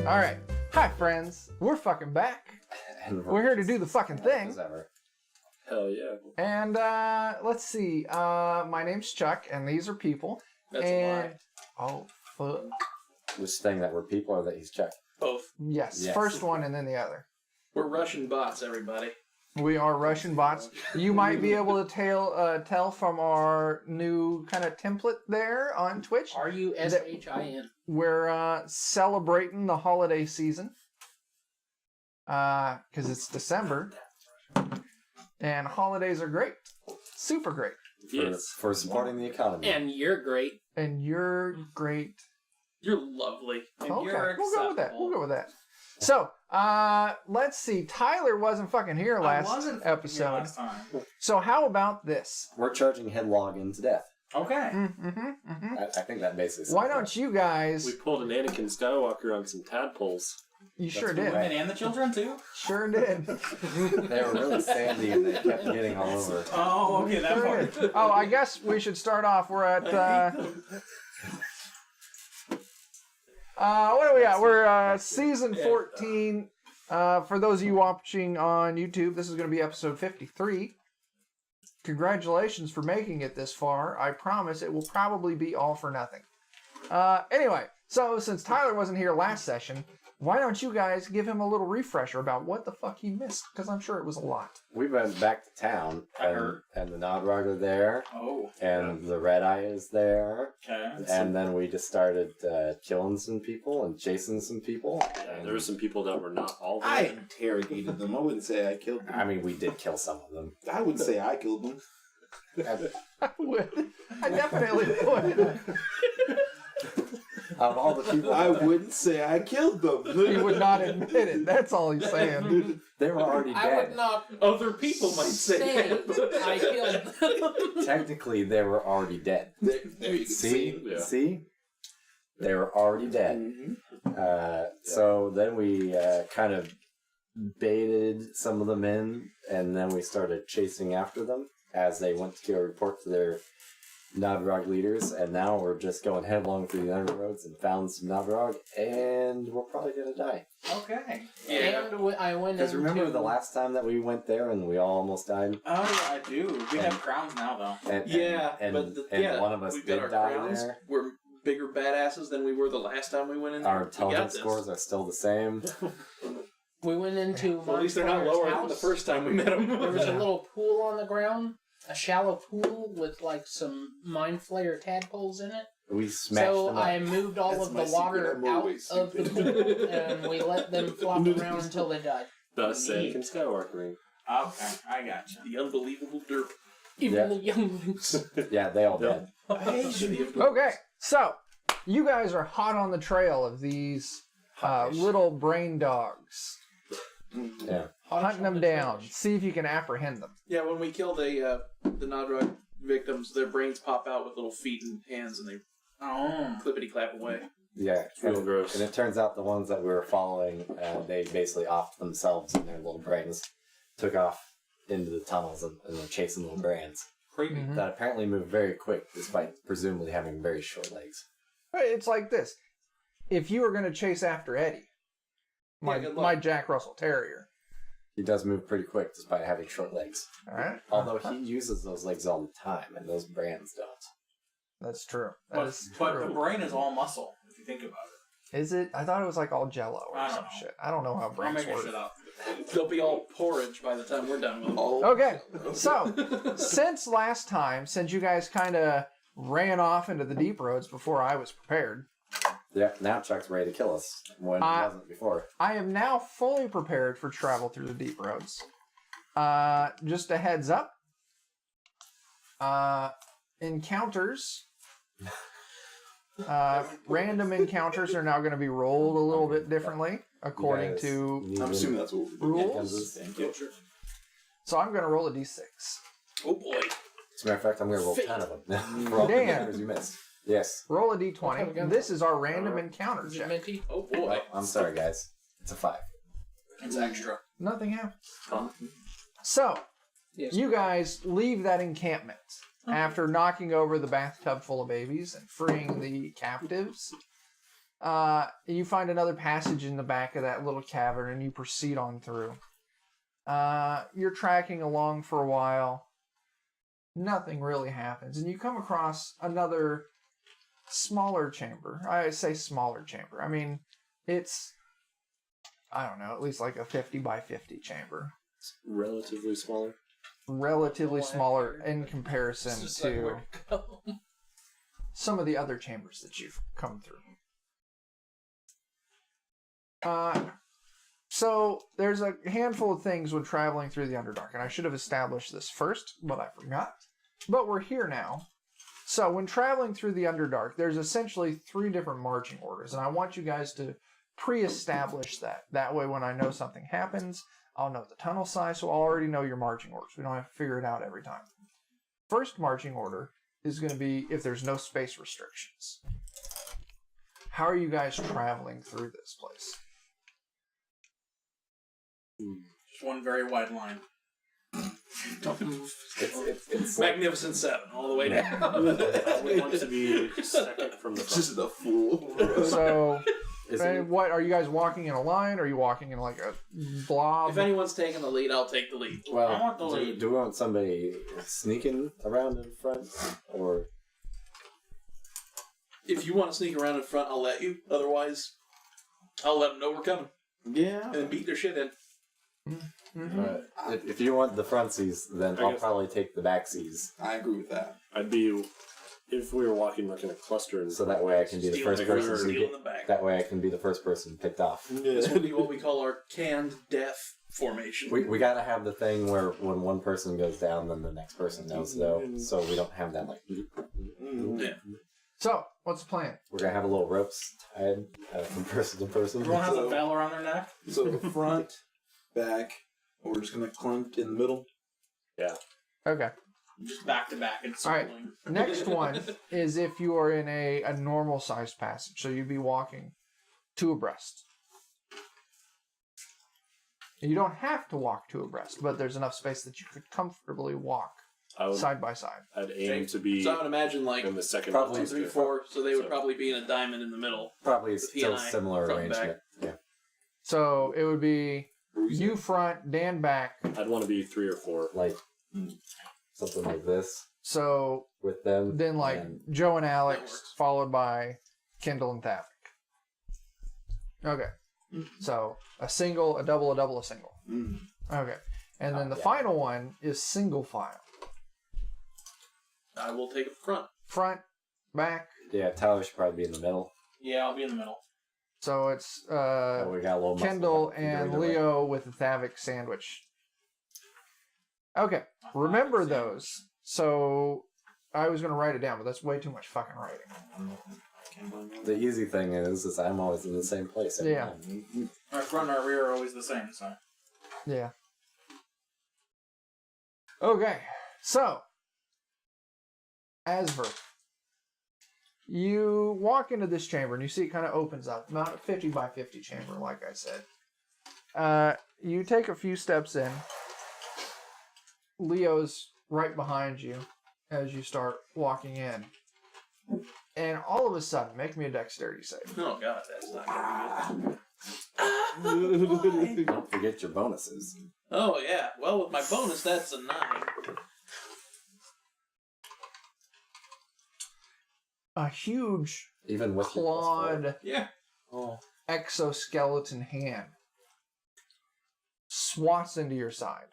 All right. Hi, friends. We're fucking back. And We're here to do the fucking thing. As ever. Hell yeah. And let's see. My name's Chuck, and these are people. That's and a lie. oh fuck. Which thing that we're people or that he's Chuck? Both. Yes. Yes. First one and then the other. We're Russian bots, everybody. We are Russian bots. You might be able to tell from our new kind of template there on Twitch. RUSHIN. We're celebrating the holiday season because it's December, and holidays are great, super great. Yes. For supporting the economy. And you're great. And you're great. You're lovely. And Okay, you're we'll go with that. acceptable. We'll go with that. So, let's see. Tyler wasn't fucking here last episode. So how about this? We're charging headlong into death. Okay. I think that basically. Why don't you guys? We pulled an Anakin Skywalker on some tadpoles. You sure That's did. right. Women and the children too? Sure did. They were really sandy and they kept getting all over. Oh, okay, that Sure part. did. Oh, I guess we should start off. We're at. What do we got? We're season 14. For those of you watching on YouTube, this is going to be episode 53. Congratulations for making it this far. I promise it will probably be all for nothing. Anyway, so since Tyler wasn't here last session, why don't you guys give him a little refresher about what the fuck he missed? Because I'm sure it was a lot. We went back to town and the Nodrog are there Oh. and the Red Eye is there. Okay. And then we just started killing some people and chasing some people. There were some people that were not all there. I interrogated them. I wouldn't say I killed them. I mean, we did kill some of them. I would say I killed them. I would. I definitely would. Out of all the people, I wouldn't say I killed them. He would not admit it. That's all he's saying. they were already I would dead. not Other people might say that. I killed them. Technically, they were already dead. There you can see. Yeah. See? They were already dead. So then we kind of baited some of them in, and then we started chasing after them as they went to go report to their Nodrog leaders, and now we're just going headlong through the underroads and found some Nodrog, and we're probably going to die. Okay. Yeah. And I went Because remember into... the last time that we went there and we all almost died? Oh, yeah, I do. We have crowns now, though. And one of us we've did got our die crowns. there. We're bigger badasses than we were the last time we went in there. Our We got intelligence this. scores are still the same. We went into Well, at least they're not Montoya's lower house. than the first time we met them. There was a little pool on the ground, a shallow pool with like some mind flayer tadpoles in it. We smashed So them up. I moved all That's of my the water secret. I'm out always of the pool, and we let them flop around until they died. Thus, Anakin Skywalker. Okay, I gotcha. The unbelievable derp. Even Yeah. the younglings. Yeah, they all dead. Okay, so you guys are hot on the trail of these little brain dogs. Yeah. Hunting them down. See if you can apprehend them. Yeah, when we kill the Nodrog victims, their brains pop out with little feet and hands, and they Oh. clippity clap away. Yeah. It's real gross. And it turns out the ones that we were following, they basically offed themselves and their little brains took off into the tunnels and were chasing little brands. Creepy. That apparently move very quick despite presumably having very short legs. It's like this. If you were going to chase after Eddie, good luck. my Jack Russell Terrier, He does move pretty quick despite having short legs. all right? Although he uses those legs all the time and those brands don't. That's true. That But, is but true. the brain is all muscle, if you think about it. Is it? I thought it was like all Jello or I don't some know. shit. I don't know how I'm brains making work. shit up. They'll be all porridge by the time we're done with them. Okay, so since last time, since you guys kind of ran off into the deep roads before I was prepared, Yeah, now Chuck's ready to kill us when he wasn't before. I am now fully prepared for travel through the deep roads. Just a heads up. Encounters. Random encounters are now going to be rolled a little bit differently according You guys to need I'm assuming that's what we're doing. rules. Yeah, sure. So I'm going to roll a d6. Oh boy. As a matter of fact, I'm going to roll 10 of them for all the Damn. encounters you missed. Yes. Roll a Okay, we d20. got This is our random encounter Is it check. minty? Oh boy. I'm sorry, guys. It's a 5. It's extra. Nothing happens. Huh? So, Yes. you guys leave that encampment after knocking over the bathtub full of babies and freeing the captives. You find another passage in the back of that little cavern, and you proceed on through. You're tracking along for a while. Nothing really happens, and you come across another smaller chamber. I say smaller chamber. I mean, it's, I don't know, at least like a 50 by 50 chamber. Relatively smaller. Relatively smaller in comparison It's just like to where to go. some of the other chambers that you've come through. So there's a handful of things when traveling through the Underdark, and I should have established this first, but I forgot. But we're here now. So when traveling through the Underdark, there's essentially 3 different marching orders, and I want you guys to pre-establish that. That way when I know something happens, I'll know the tunnel size, so I'll already know your marching orders. We don't have to figure it out every time. First marching order is going to be if there's no space restrictions. How are you guys traveling through this place? Just one very wide line. Don't move. It's Magnificent 7 all the way down. I would want to be second from the front. Just a fool. So, Is and it- what are you guys walking in a line? Or are you walking in like a blob? If anyone's taking the lead, I'll take the lead. I Well, want the lead. do we want somebody sneaking around in front, or If you want to sneak around in front, I'll let you. Otherwise, I'll let them know we're coming Yeah. and beat their shit in. if you want the frontsies, then I I'll guess- probably take the backsies, I agree with that. I'd be, if we were walking like in a cluster, and so that way I can be the Steal first the person. first, to steal get- in the back. That way I can be the first person picked off. This will be what we call our canned death formation. We gotta have the thing where when one person goes down, then the next person knows, though, so we don't have that like. Yeah. So, what's the plan? We're gonna have a little ropes tied from person to person. Everyone has a So- bell around their neck. So the front, back, we're just gonna clump in the middle. Okay. Just back to back and All right. circling. Next one is if you are in a normal sized passage. So you'd be walking 2 abreast. You don't have to walk 2 abreast, but there's enough space that you could comfortably walk I would, side by side. I'd aim to be So I would imagine like in the second. Probably 2, 3, 4. So they would So- probably be in a diamond in the middle. Probably With he still and I, similar front and back. arrangement. Yeah. So it would be you front, Dan back. I'd want to be 3 or 4. Like something like this So with them. then like and Joe and That Alex, works. followed by Kendall and Thavik. Okay. So a single, a double, a single. Mm. Okay. And then the yeah. final one is single file. I will take it front. Front, back. Yeah, Tyler should probably be in the middle. Yeah, I'll be in the middle. So it's Oh, we got a little muscle Kendall that can go and either way. Leo with the Thavik sandwich. Okay. Remember those. So I was going to write it down, but that's way too much fucking writing. The easy thing is I'm always in the same place. Every Yeah. time. Our front and our rear are always the same, so. Yeah. Okay. So, Asver, you walk into this chamber and you see it kind of opens up. Not a 50 by 50 chamber, like I said. You take a few steps in. Leo's right behind you as you start walking in. And all of a sudden, make me a dexterity save. Oh god, that's not gonna be good. Don't forget your bonuses. Oh yeah. Well, with my bonus, that's a 9. A huge Even with your clawed Yeah. Oh. exoskeleton hand swats into your side.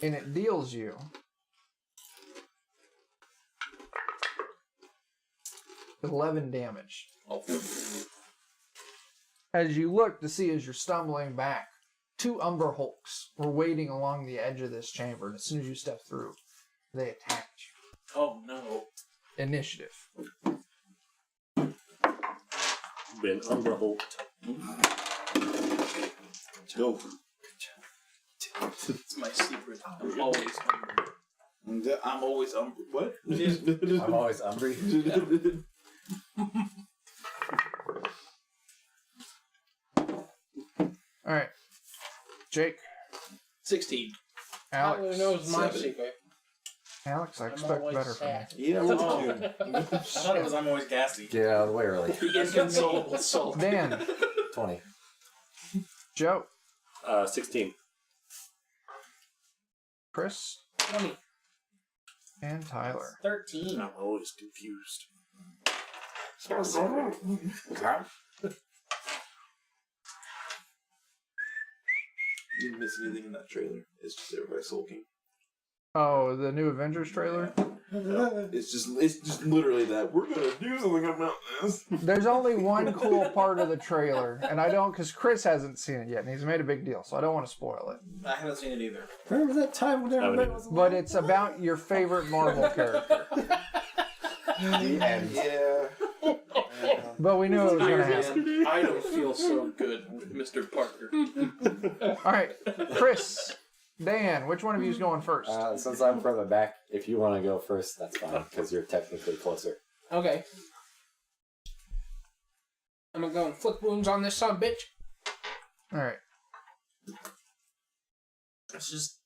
And it deals you 11 damage. Oh. As you look to see as you're stumbling back, 2 Umber Hulks were waiting along the edge of this chamber, and as soon as you step through, they attacked you. Oh no. Initiative. Been underhooked. Go. It's my secret. I'm always hungry. I'm always what? I'm always Umbry. Alright. Jake, 16. Alex, Tyler knows my 7. secret. Alex, I I'm expect always better from you. sad. Yeah, Oh. we're I thought it was I'm always gassy. Get out of the way early. Inconsolable salt. Dan, 20. Joe, 16. Chris, 20. and Tyler. 13. I'm always confused. You didn't miss anything in that trailer. It's just everybody sulking. Oh, the new Avengers trailer? It's just literally that we're gonna do something about this. There's only one cool part of the trailer, and I don't, because Chris hasn't seen it yet, and he's made a big deal, so I don't want to spoil it. I haven't seen it either. Remember that time when everybody was But it's about your favorite Marvel character. the end? Yeah. But we knew it was going to happen. I don't feel so good, Mr. Parker. All right, Chris, Dan, which one of you is going first? Since I'm further back, if you want to go first, that's fine, because you're technically closer. Okay. I'm gonna go and flick wounds on this son of a bitch. All right. Let's just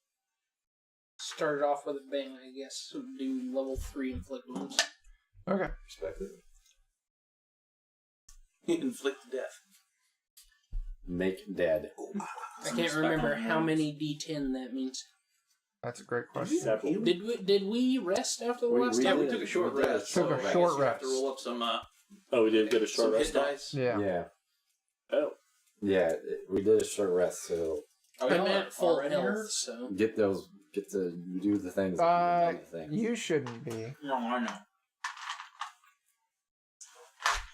start it off with a bang, I guess. So do level 3 inflict wounds. Okay. Respect it. Inflict death. Make dead. I can't remember how many D10 that means. That's a great question. Several. Did we rest after the last Yeah, time? we took a short rest. Took a so I short guess you have rest. to roll up some Oh, we did get a short some hit rest. dice. Yeah. Yeah. Oh. Yeah, we did a short rest, so Oh, I'm y'all at are full already health, here? so. get to do the things. You shouldn't be. No, I know.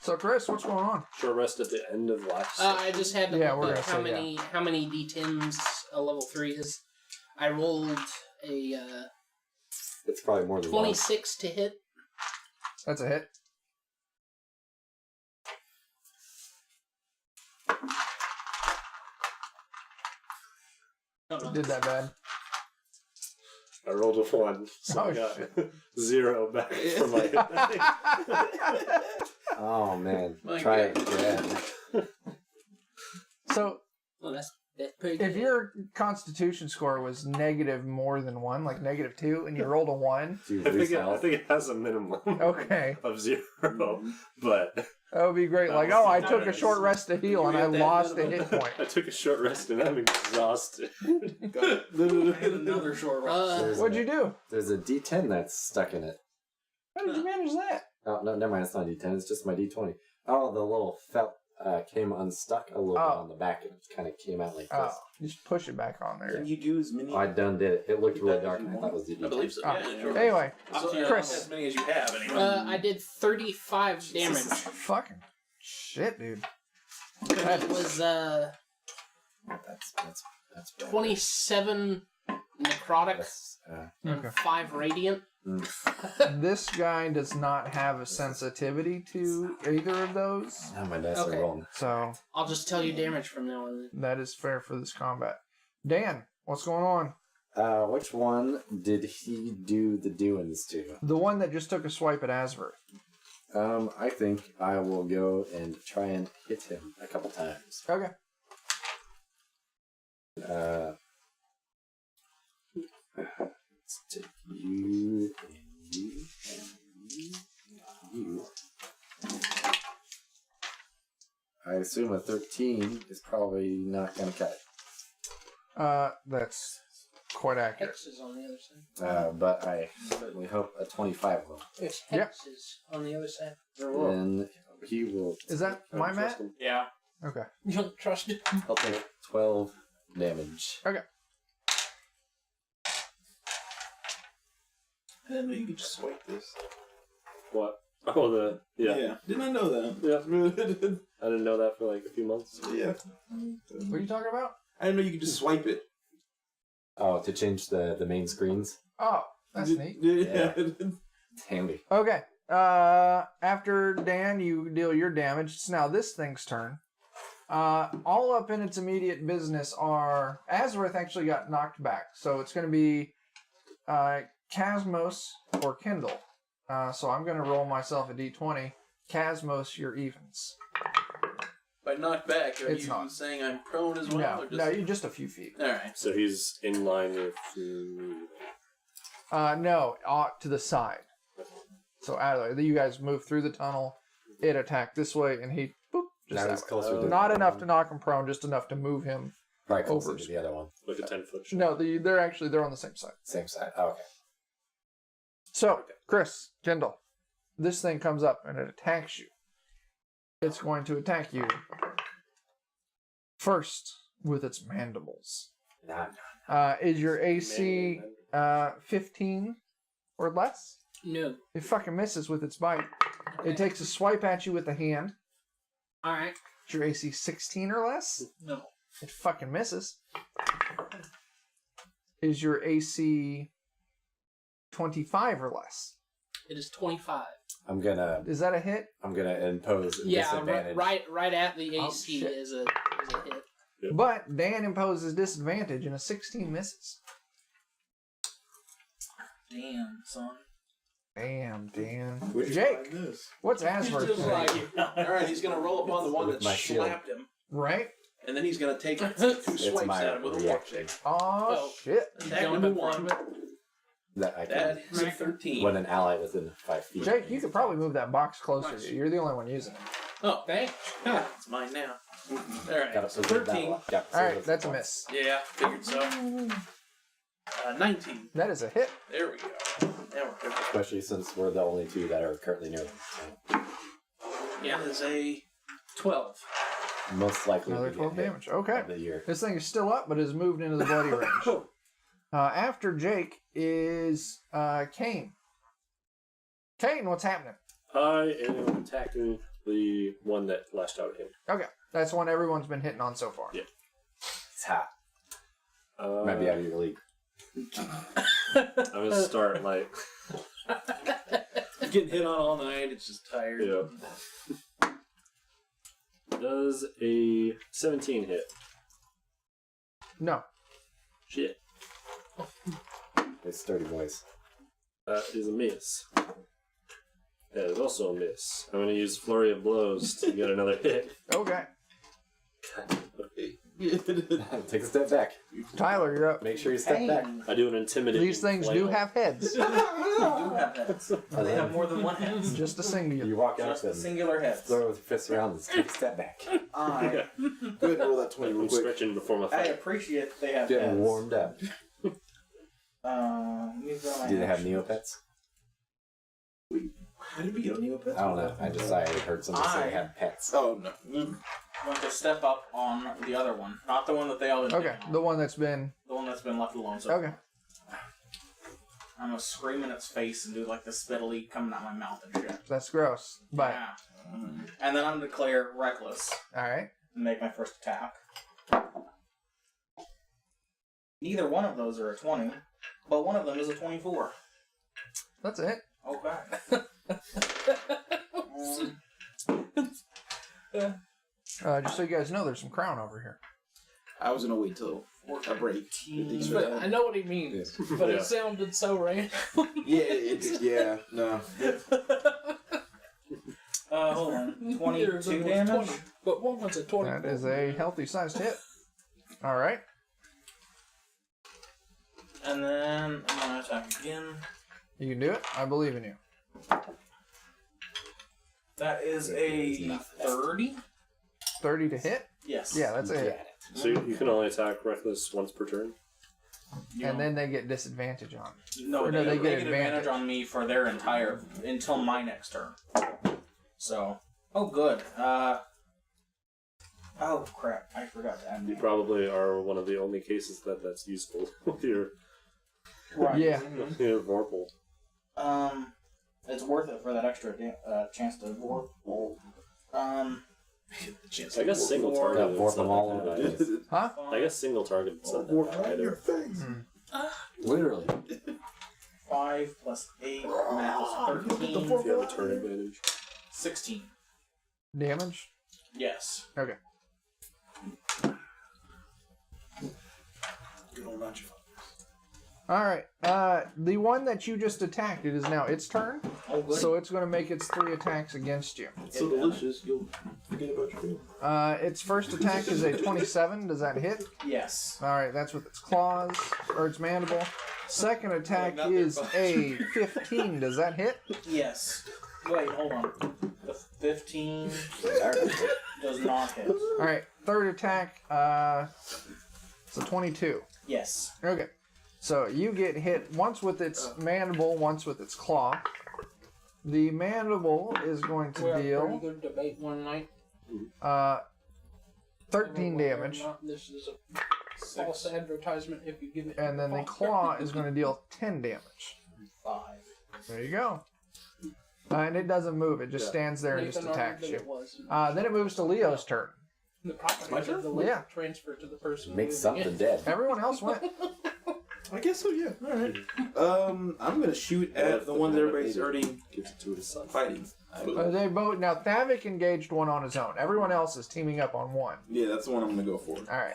So, Chris, what's going on? Short rest at the end of last. I just had to Yeah, look we're up gonna say how many D10s a level 3 is. I rolled a It's probably more than one. 26 to hit. That's a hit. Did that bad. I rolled a 1, so Oh, I got shit. 0 back from my hit die. Oh man, My try it God. again. So, Well, that's pretty if good. your constitution score was negative more than 1, like negative 2, and you rolled a 1, Do you I lose think health? it has a minimum okay, of 0, but that would be great. Like, oh, I took a short rest to heal, and I lost a hit point. I took a short rest and I'm exhausted. I had another short rest. There's What'd a- you do? There's a D10 that's stuck in it. How did you manage that? Oh, no, never mind. It's not a D10. It's just my D20. Oh, the little felt came unstuck a little bit on the back and it kind of came out like Oh, this. just push it back on there. Can you do as many? Oh, I done did it. It looked really dark and I thought it was the D10. I believe so. Oh. Yeah, short Anyway, rest. So, Chris. as many as you have, anyway. I did 35 damage. Fucking shit, dude. And it was That's bad. 27 necrotic That's, and Okay. 5 radiant. This guy does not have a sensitivity to either of those, now my dice Okay. are rolling. so I'll just tell you damage from now on. that is fair for this combat. Dan, what's going on? Which one did he do the doings to? The one that just took a swipe at Asver. I think I will go and try and hit him a couple times. Okay. Let's take you and you and you. I assume a 13 is probably not going to cut it. That's quite accurate. Hex is on the other side. But I certainly hope a 25 will. There's Yep. Hexes on the other side. Or Then he will. Is that my mat? Yeah. Okay. you don't trust it? He'll take 12 damage. Okay. I didn't know you could just swipe this. What? Oh, yeah. Didn't I know that? Yeah. I didn't know that for like a few months. Yeah. What are you talking about? I didn't know you could just swipe it. Oh, to change the main screens? Oh, that's neat. Yeah. It's handy. Okay. After Dan, you deal your damage. It's now this thing's turn. All up in its immediate business are Azareth actually got knocked back, so it's going to be Casmos or Kindle. So I'm going to roll myself a d20. Casmos, your evens. By knocked back, are It's you not. saying I'm prone as well? No, or just... no, you're just a few feet. All right. So he's in line with. No, to the side. So out of there. You guys move through the tunnel. It attacked this way, and he boop, just Now he's that way. closer to Not enough to knock him prone, just enough to move him. right closer over. to the other one. Like a 10-foot. No, they're on the same side. Same side. Oh, okay. So, Chris, Kendall, this thing comes up and it attacks you. It's going to attack you first with its mandibles. Is your AC 15 or less? No. It fucking misses with its bite. It takes a swipe at you with the hand. Alright. Is your AC 16 or less? No. It fucking misses. Is your AC 25 or less? It is 25. I'm gonna Is that a hit? impose a Yeah, disadvantage. right at the AC shit. is a hit. Yep. But Dan imposes disadvantage and a 16 misses. Damn, son. Damn, Dan. Where'd you Jake, find this? what's Just Asperger's? like All right, he's gonna roll upon the one With that my shield. slapped him, Right? and then he's gonna take 2 It's swipes my at him with a reaction. warp Oh, Oh. shit. Attack jump number in front 1. of it. That I That can. is a 13. When an ally within 5 feet. Jake, you could probably move that box closer Nice. to you. You're the only one using it. Oh, Thanks. it's mine now. All right, Got so to 13. Alright, that's a miss. Yeah, figured so. 19. That is a hit. There we go. Now we're good. Especially since we're the only two that are currently near them. So Yeah, that is a 12. most likely Another to get 12 hit damage. Okay. of the year. This thing is still up, but has moved into the bloody range. After Jake is Cain. Cain, what's happening? I am attacking the one that lashed out at him. Okay, that's one everyone's been hitting on so far. Yeah. It's hot. Might be out of your league. I'm gonna start like Getting hit on all night, it's just tired. yeah. Does a 17 hit? No. Shit. It's sturdy boys. That is a miss. That is also a miss. I'm gonna use Flurry of Blows to get another hit. Okay. Take a step back. Tyler, you're up. Make sure you step back. I do an intimidating. These things do have heads. You have heads. They have more than one head. Just a single. You walk out Just the and singular heads. throw with your fists around and take a step back. I, Go ahead and roll that 20 real I'm quick. stretching before my I fight. appreciate they have Getting heads. warmed up. Let me draw my Do they have action. Neopets? How did we get on Neopets? I don't know. I heard somebody say they have pets. Oh, no. I'm going to step up on the other one. Not the one that they all Okay, the one that's been. The one that's been left alone. So Okay. I'm going to scream in its face and do like the spittily coming out my mouth and shit. That's gross. But, Yeah. And then I'm going to declare reckless alright. and make my first attack. Neither one of those are a 20, but one of them is a 24. That's it. Okay. Just so you guys know, there's some crown over here. I was going to wait till a break. But I know what he means, but Yeah. it sounded so random. Yeah, no. Hold on. Neither 22 of them was damage? 20, but one was a 20. That is a healthy sized hit. Alright. And then I'm going to attack again. You can do it. I believe in you. That is a 30. 30 to hit? Yes. Yeah, that's a hit. So you can only attack Reckless once per turn. And then they get disadvantage on it. No, or no, they they get get advantage advantage. on me for their entire until my next turn. So, oh good. Oh crap! I forgot to add. You probably are one of the only cases that's useful with your Right. Yeah. your Vorpal. It's worth it for that extra chance to vorpal. I guess single Four. target. Got It's them not all that over bad. the place. Huh? I guess single target. It's not that bad either. Literally. 5 plus 8 matters 13. If you have a turn advantage. 16. Damage? Yes. Okay. Good old Nacho. Alright. The one that you just attacked, it is now its turn. Oh good. So it's going to make its 3 attacks against you. It's so delicious, you'll forget about your food. Its first attack is a 27. Does that hit? Yes. Alright, that's with its claws, or its mandible. Second attack Not their is fault. a 15. Does that hit? Yes. Wait, hold on. The 15 does not hit. All right. Third attack. It's a 22. Yes. Okay. So you get hit once with its mandible, once with its claw. The mandible is going to We're pretty deal good debate one night. 13 Whether or damage. not this is a false advertisement if you give it. And then the claw is going to deal 10 damage. 5. There you go. And it doesn't move. It just stands there and just Nathan attacks argued you. that it was. Then it moves to Leo's turn. The property my of turn? the link Yeah. transfer to the person. Make moving something it. dead. Everyone else went. I guess so, yeah. Alright. I'm gonna shoot at the one that everybody's already Gives it to his son. fighting. They both now. Thavik engaged one on his own. Everyone else is teaming up on one. Yeah, that's the one I'm gonna go for. All right.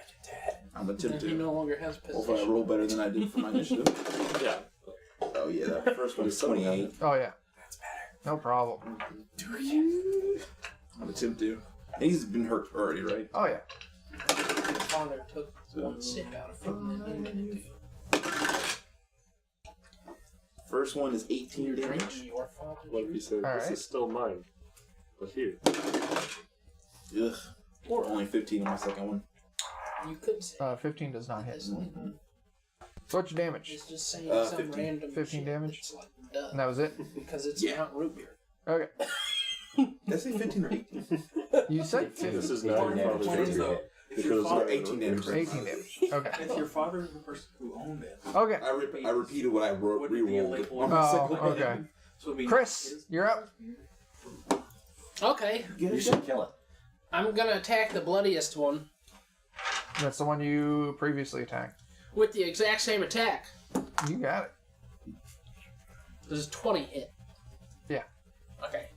I'm And attempting he to. no longer has Hopefully I possession. roll better than I did for my initiative. Yeah. Oh yeah, that first one is 28. Oh yeah. No problem. I'm attempting to. And he's been hurt already, right? Oh yeah. Father took one sip out of him and ended it. First one is 18 You're damage. drinking your father's Like he said, All this right. is still mine. But here. Ugh. Or only 15 on my second one. You could say 15 does not hit. it's, So what's your damage? it's just saying some 15. random 15 shit damage? that's like duh, And that was it. because it's Yeah. not root beer. Okay. Did I say 15 or 18? You said This 15. is not your damage. father's Eighteen. root. If your Because father, 18 damage. 18 damage. Okay. if your father is the person who owned it, Okay. I repeated what I Would it be a re-rolled label? on my Oh, second one. okay. so it'd be Chris, his- you're up. Okay, You should kill it. I'm gonna attack the bloodiest one That's the one you previously attacked. with the exact same attack. You got it. Does 20 hit? Yeah. Okay.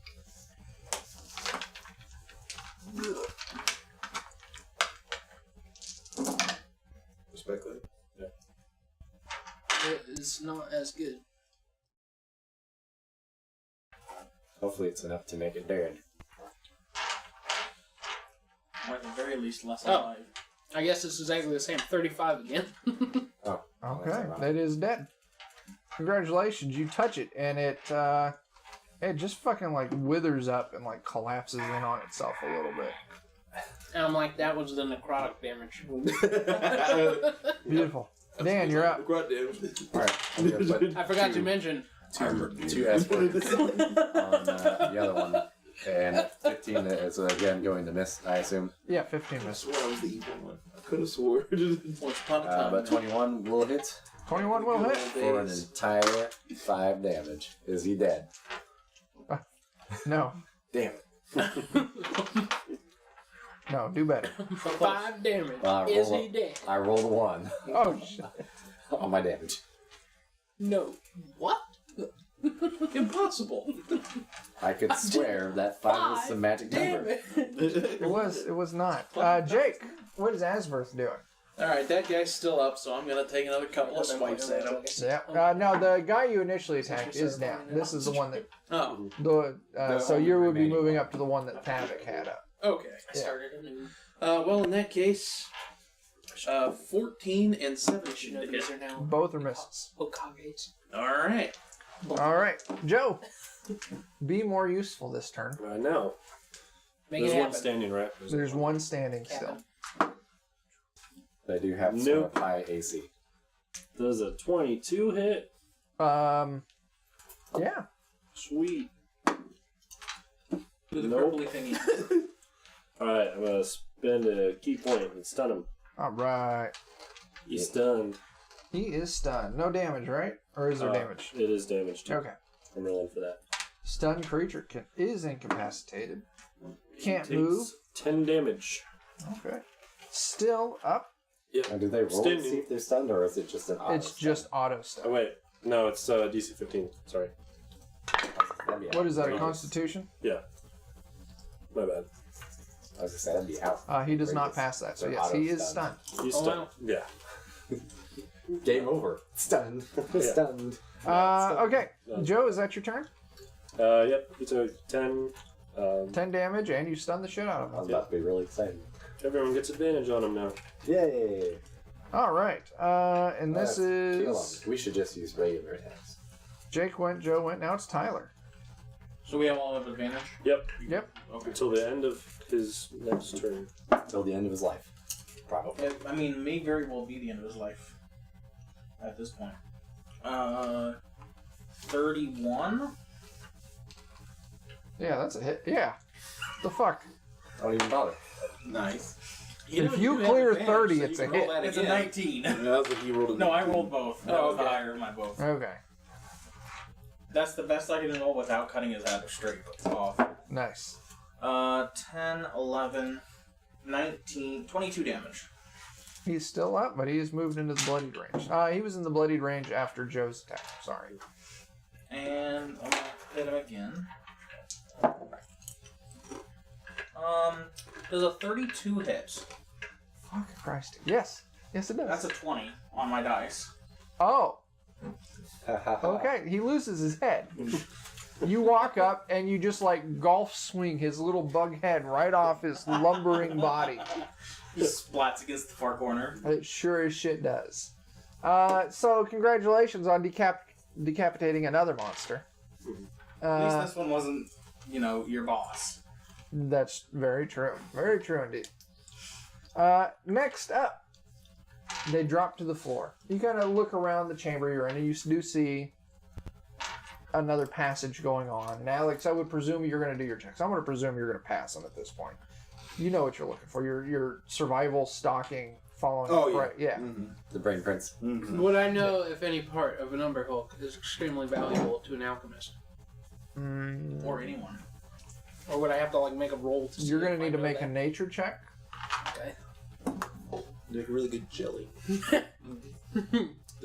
Respectfully. It is not as good. Hopefully it's enough to make it dead. or at the very least less Oh. alive. I guess it's exactly the same. 35 again. Oh. Okay. That's all right. It is dead. Congratulations. You touch it and it just fucking like withers up and like collapses in on itself a little bit. And I'm like, that was the necrotic damage. Beautiful. Dan, you're up. God damn. Alright, I'm gonna put I forgot to mention. two escorts on the other one. And 15 is again going to miss, I assume. Yeah, 15 I miss. swear I was the evil one. I could have swore. Once upon a time. But 21 will hit 21 will hit. for an entire 5 damage. Is he dead? No. Damn it. No, do better. 5 damage. Well, Is he dead? I rolled a 1 Oh, shit. on my damage. No. What? Impossible. I could swear that 5 was the magic Damn number. it. It was not. Jake, what is Asworth doing? Alright, that guy's still up, so I'm gonna take another couple of swipes at him. Yeah. No, the guy you initially attacked is down. This is the one that. Oh, So you would be moving up to the one that Thavik had up. okay. I started a new. Well, in that case, 14 and 7 You should know, hit. these are now Both are misses. Hokages. Alright. All right, Joe. Be more useful this turn. I know. Make There's it one happen. standing, right? There's one standing still. They do have some Nope. high AC. Does a 22 hit? Yeah. Sweet. Do the Nope. purpley thingy. Alright, I'm gonna spend a key point and stun him. All right. He's stunned. He is stunned. No damage, right? Or is there damage? It is damage too. Okay. I'm rolling for that. Stunned creature is incapacitated. Can't Takes move. 10 damage. Okay. Still up. And do they roll to Standing. see if they're stunned, or is it just an auto It's just auto stun. Oh wait, no, it's DC 15. Sorry. That'd be What is that? A outrageous. Constitution? Yeah. My bad. I was gonna say that'd be out. He does not pass that. So They're yes, he is auto-stunned. stunned. He's Oh, stunned. wow. Yeah. Game over. Stunned. Stunned. Okay. Joe, is that your turn? Yep. He took 10. 10 damage, and you stun the shit out of I was him. about to be really excited. Everyone gets advantage on him now. Yay! All right. And this is We should just use regular attacks. Jake went, Joe went. Now it's Tyler. So we have all of advantage? Yep. Yep. Okay. Until the end of his next turn. Till the end of his life. Probably. I mean, may very well be the end of his life at this point. 31. Yeah, that's a hit. Yeah. The fuck. Don't even bother. Nice. If you clear 30, it's a hit. It's a 19. Yeah, that's what he rolled. No, I rolled both. That Oh, was the okay. higher of my both. Okay. That's the best I can roll without cutting his head straight off. Nice. 10, 11, 19, 22 damage. He's still up, but he's moved into the bloodied range. He was in the bloodied range after Joe's attack. Sorry. And I'm gonna hit him again. Does a 32 hit? Fuck Christ. Yes. Yes, it does. That's a 20 on my dice. Oh. Okay. He loses his head. You walk up and you just like golf swing his little bug head right off his lumbering body. He splats against the far corner. It sure as shit does. So congratulations on decapitating another monster. At least this one wasn't, your boss. That's very true. Very true indeed. Next up, they drop to the floor. You kind of look around the chamber you're in, and you do see another passage going on. And Alex, I would presume you're going to do your checks. I'm going to presume you're going to pass them at this point. You know what you're looking for. Your survival stalking, following. Oh, yeah. Right, yeah. Mm-hmm. The brain prints. Mm-hmm. Would I know if any part of an Umber Hulk is extremely valuable to an alchemist? Or anyone. Or would I have to like make a roll to see You're going if to I need to know make that? a nature check. Okay. Make a really good jelly.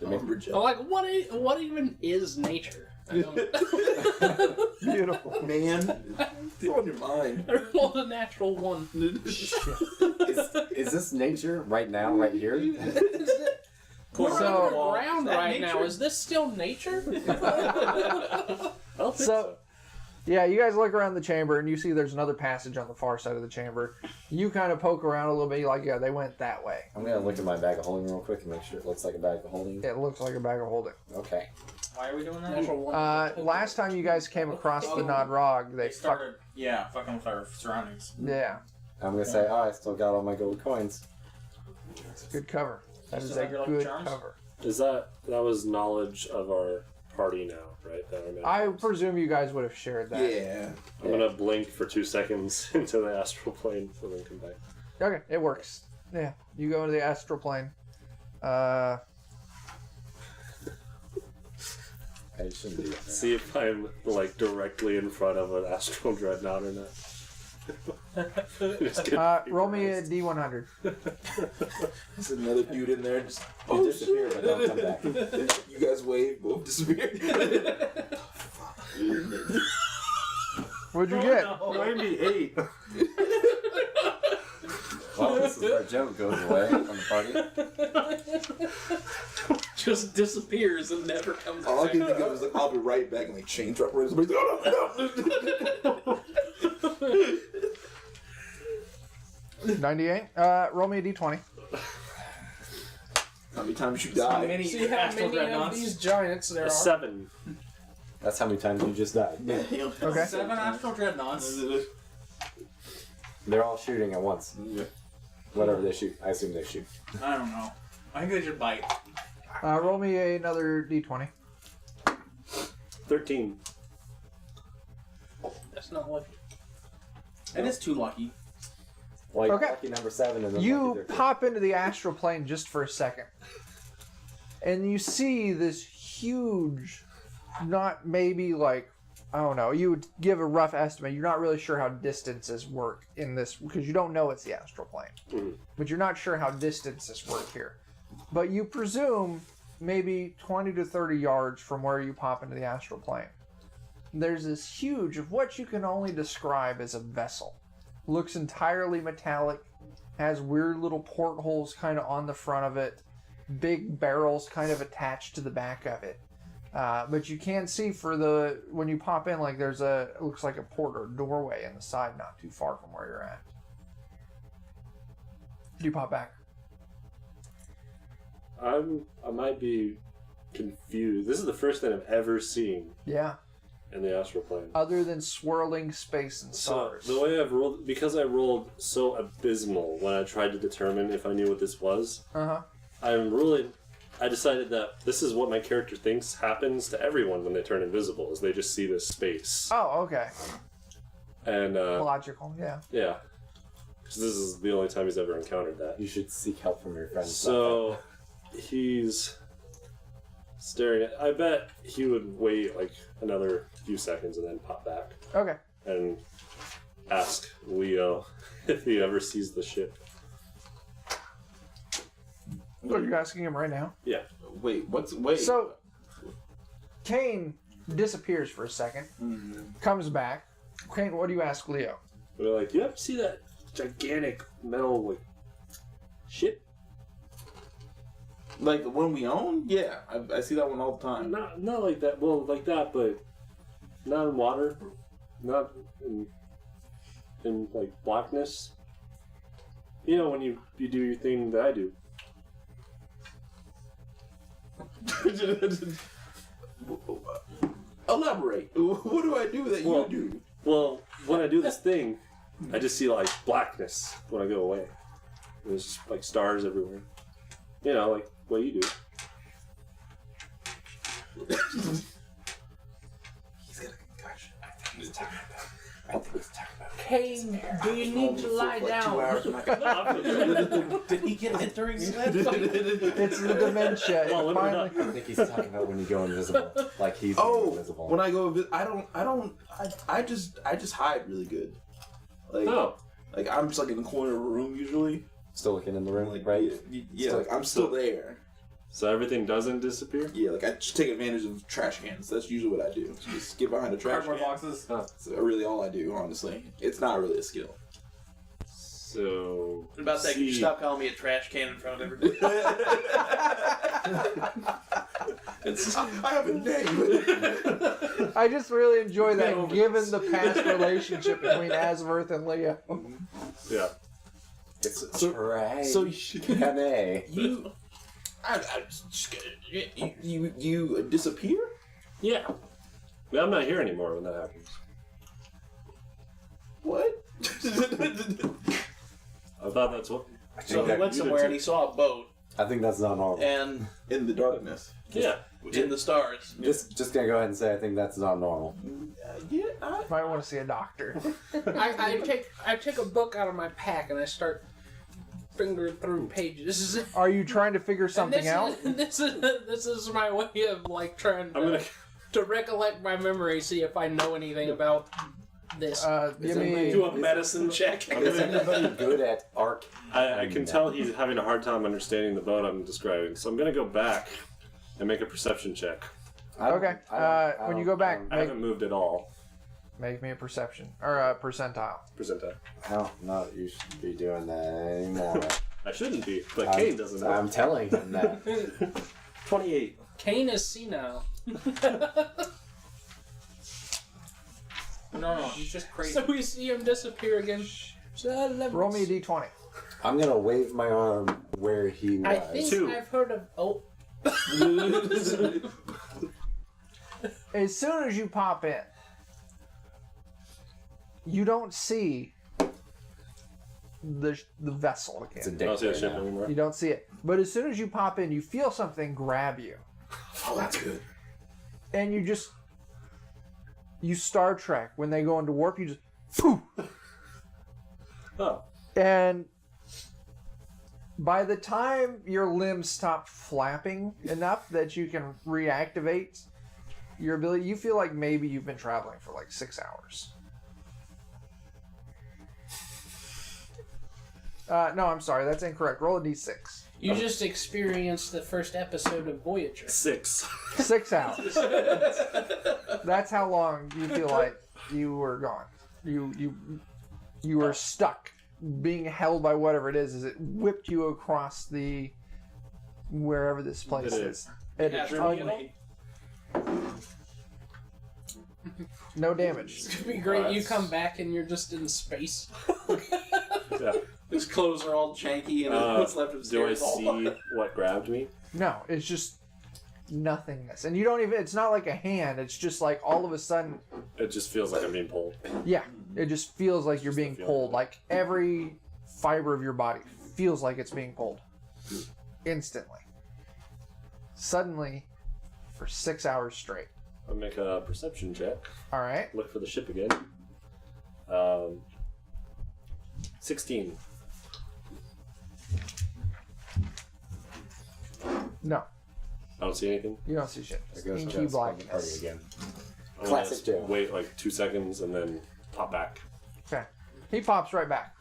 Umber jelly. Well, like, what even is nature? I don't Beautiful. Man, throw in your mind. I rolled a natural one. Is this nature right now, right here? We're So- underground Is that right now. nature? Is this still nature? So, yeah, you guys look around the chamber and you see there's another passage on the far side of the chamber. You kind of poke around a little bit. You're like, yeah, they went that way. I'm gonna look at my bag of holding real quick and make sure it looks like a bag of holding. It looks like a bag of holding. Okay. Why are we doing that? Natural one. Last time you guys came across the Nodrog, They started, fucking with our surroundings. Yeah, I'm gonna say, I still got all my gold coins. it's a good cover. That is Still a have your lucky good charms? cover. Is that was knowledge of our party now, right? That our I members. presume you guys would have shared that. Yeah. I'm gonna blink for 2 seconds into the astral plane and then come back. Okay, it works. Yeah, you go into the astral plane. I shouldn't do that. See if I'm like directly in front of an astral dreadnought or not. Just get Roll me a D100. There's another dude in there. Just You disappear, but don't come back. You guys wave, both disappear. What'd you get? 98. Well, this is where Joe goes away from the party. Just disappears and never comes All I back. can think of is like, I'll be right back, and like chain drop right. Somebody's like, no. 98. Roll me a D20. How many times you How die? many See how astral many of dreadnoughts? these giants there A are? 7. That's how many times you just died. Okay. 7 astral dreadnoughts. They're all shooting at once. Yeah. Whatever they shoot. I assume they shoot. I don't know. I think they should bite. Roll me another D20. 13. That's not lucky. It is too lucky. Like Okay. lucky number 7 and then You lucky 13. pop into the astral plane just for a second. And you see this huge, not maybe like, I don't know, you would give a rough estimate. You're not really sure how distances work in this, because you don't know it's the astral plane. Mhm. But you're not sure how distances work here. But you presume maybe 20 to 30 yards from where you pop into the astral plane. There's this huge, of what you can only describe as a vessel. Looks entirely metallic, has weird little portholes kind of on the front of it, big barrels kind of attached to the back of it. But you can see when you pop in, like there's it looks like a port or doorway in the side not too far from where you're at. Do you pop back? I might be confused. This is the first thing I've ever seen Yeah. in the astral plane. Other than swirling space and So stars. the way I've rolled, because I rolled so abysmal when I tried to determine if I knew what this was, Uh-huh. I decided that this is what my character thinks happens to everyone when they turn invisible, is they just see this space. Oh, okay. And, Logical, yeah. yeah. Because this is the only time he's ever encountered that. You should seek help from your friends. So, he's staring at... I bet he would wait, like, another few seconds and then pop back Okay. and ask Leo if he ever sees the ship. What are you asking him right now? Yeah. Wait. So, Cain disappears for a second, comes back. Cain, what do you ask Leo? They're like, you ever see that gigantic metal, like, ship? Like the one we own? Yeah, I see that one all the time. Not like that. Well, like that, but not in water. Not in like blackness. You know, when you do your thing that I do. Elaborate. What do I do that Well- you do? Well, when I do this thing, I just see like blackness when I go away. There's just like stars everywhere. You know, like what you do. He's got a concussion. Cain, do you need to lie down? Did he get hit during that? It's the dementia. Well, It when we're finally... I think he's talking about when you go invisible. Like he's invisible. When I go, I just hide really good. Like, Oh, like I'm just like in the corner of a room usually. Still looking in the room, Like, right? yeah, like I'm still there. so everything doesn't disappear? Yeah, like I just take advantage of trash cans. That's usually what I do. Just get behind a trash Cardboard can. boxes. That's really all I do, honestly. It's not really a skill. So What about that? Can you see- stop calling me a trash can in front of everybody? I have a name. I just really enjoy Get that, over given the past relationship between Asworth and Leo. Yeah. It's so you, I'm just gonna, you disappear? Yeah. But I'm not here anymore when that happens. What? I thought that's what. So he went somewhere and he saw a boat I think that's not normal. and In the darkness. Yeah. in the stars. Just gonna go ahead and say I think that's not normal. Yeah, Might want to see a doctor. I take a book out of my pack and I start fingering through pages. Are you trying to figure something out? This is my way of like trying I'm gonna. to recollect my memory, see if I know anything about this. Give me. Do a medicine check. Is anybody good at arc? I can tell he's having a hard time understanding the boat I'm describing, so I'm gonna go back and make a perception check. Okay. When you go back, I haven't moved at all. make me a perception or a percentile. Percentile. No, you shouldn't be doing that anymore. I shouldn't be, but Cain doesn't know. I'm telling him that. 28. Cain is senile. No, he's just crazy. So we see him disappear again. Roll me a d20. I'm gonna wave my arm where he was. I think 2. I've heard of. Oh, As soon as you pop in, you don't see the vessel It's a again. I dick don't see the right ship now. anymore. You don't see it. But as soon as you pop in, you feel something grab you. Oh, that's good. And you Star Trek, when they go into warp, you just poof. Oh. And by the time your limbs stop flapping enough that you can reactivate your ability, you feel like maybe you've been traveling for like 6 hours. No, I'm sorry, that's incorrect. Roll a d6. you just experienced the first episode of Voyager. 6. 6 hours. That's how long you feel like you were gone. You were stuck, being held by whatever it is. As it whipped you across the wherever this place It is. It Yeah, is really. no damage. It'd be great. You come back and you're just in space. Yeah. His clothes are all janky, and what's left of his Do hair I is all. see what grabbed me? No, it's just nothingness. And you don't even, it's not like a hand. It's just like all of a sudden, It just feels like I'm being pulled. yeah, it just feels like you're Just the being feeling. pulled. Like every fiber of your body feels like it's being pulled. Instantly. Suddenly, for 6 hours straight. I'll make a perception check. All right. Look for the ship again. 16. No, I don't see anything. you don't see shit. There goes Inky Joe's from the party blackness. again. I'm gonna Classic just Joe. Wait like 2 seconds and then pop back. Okay. He pops right back.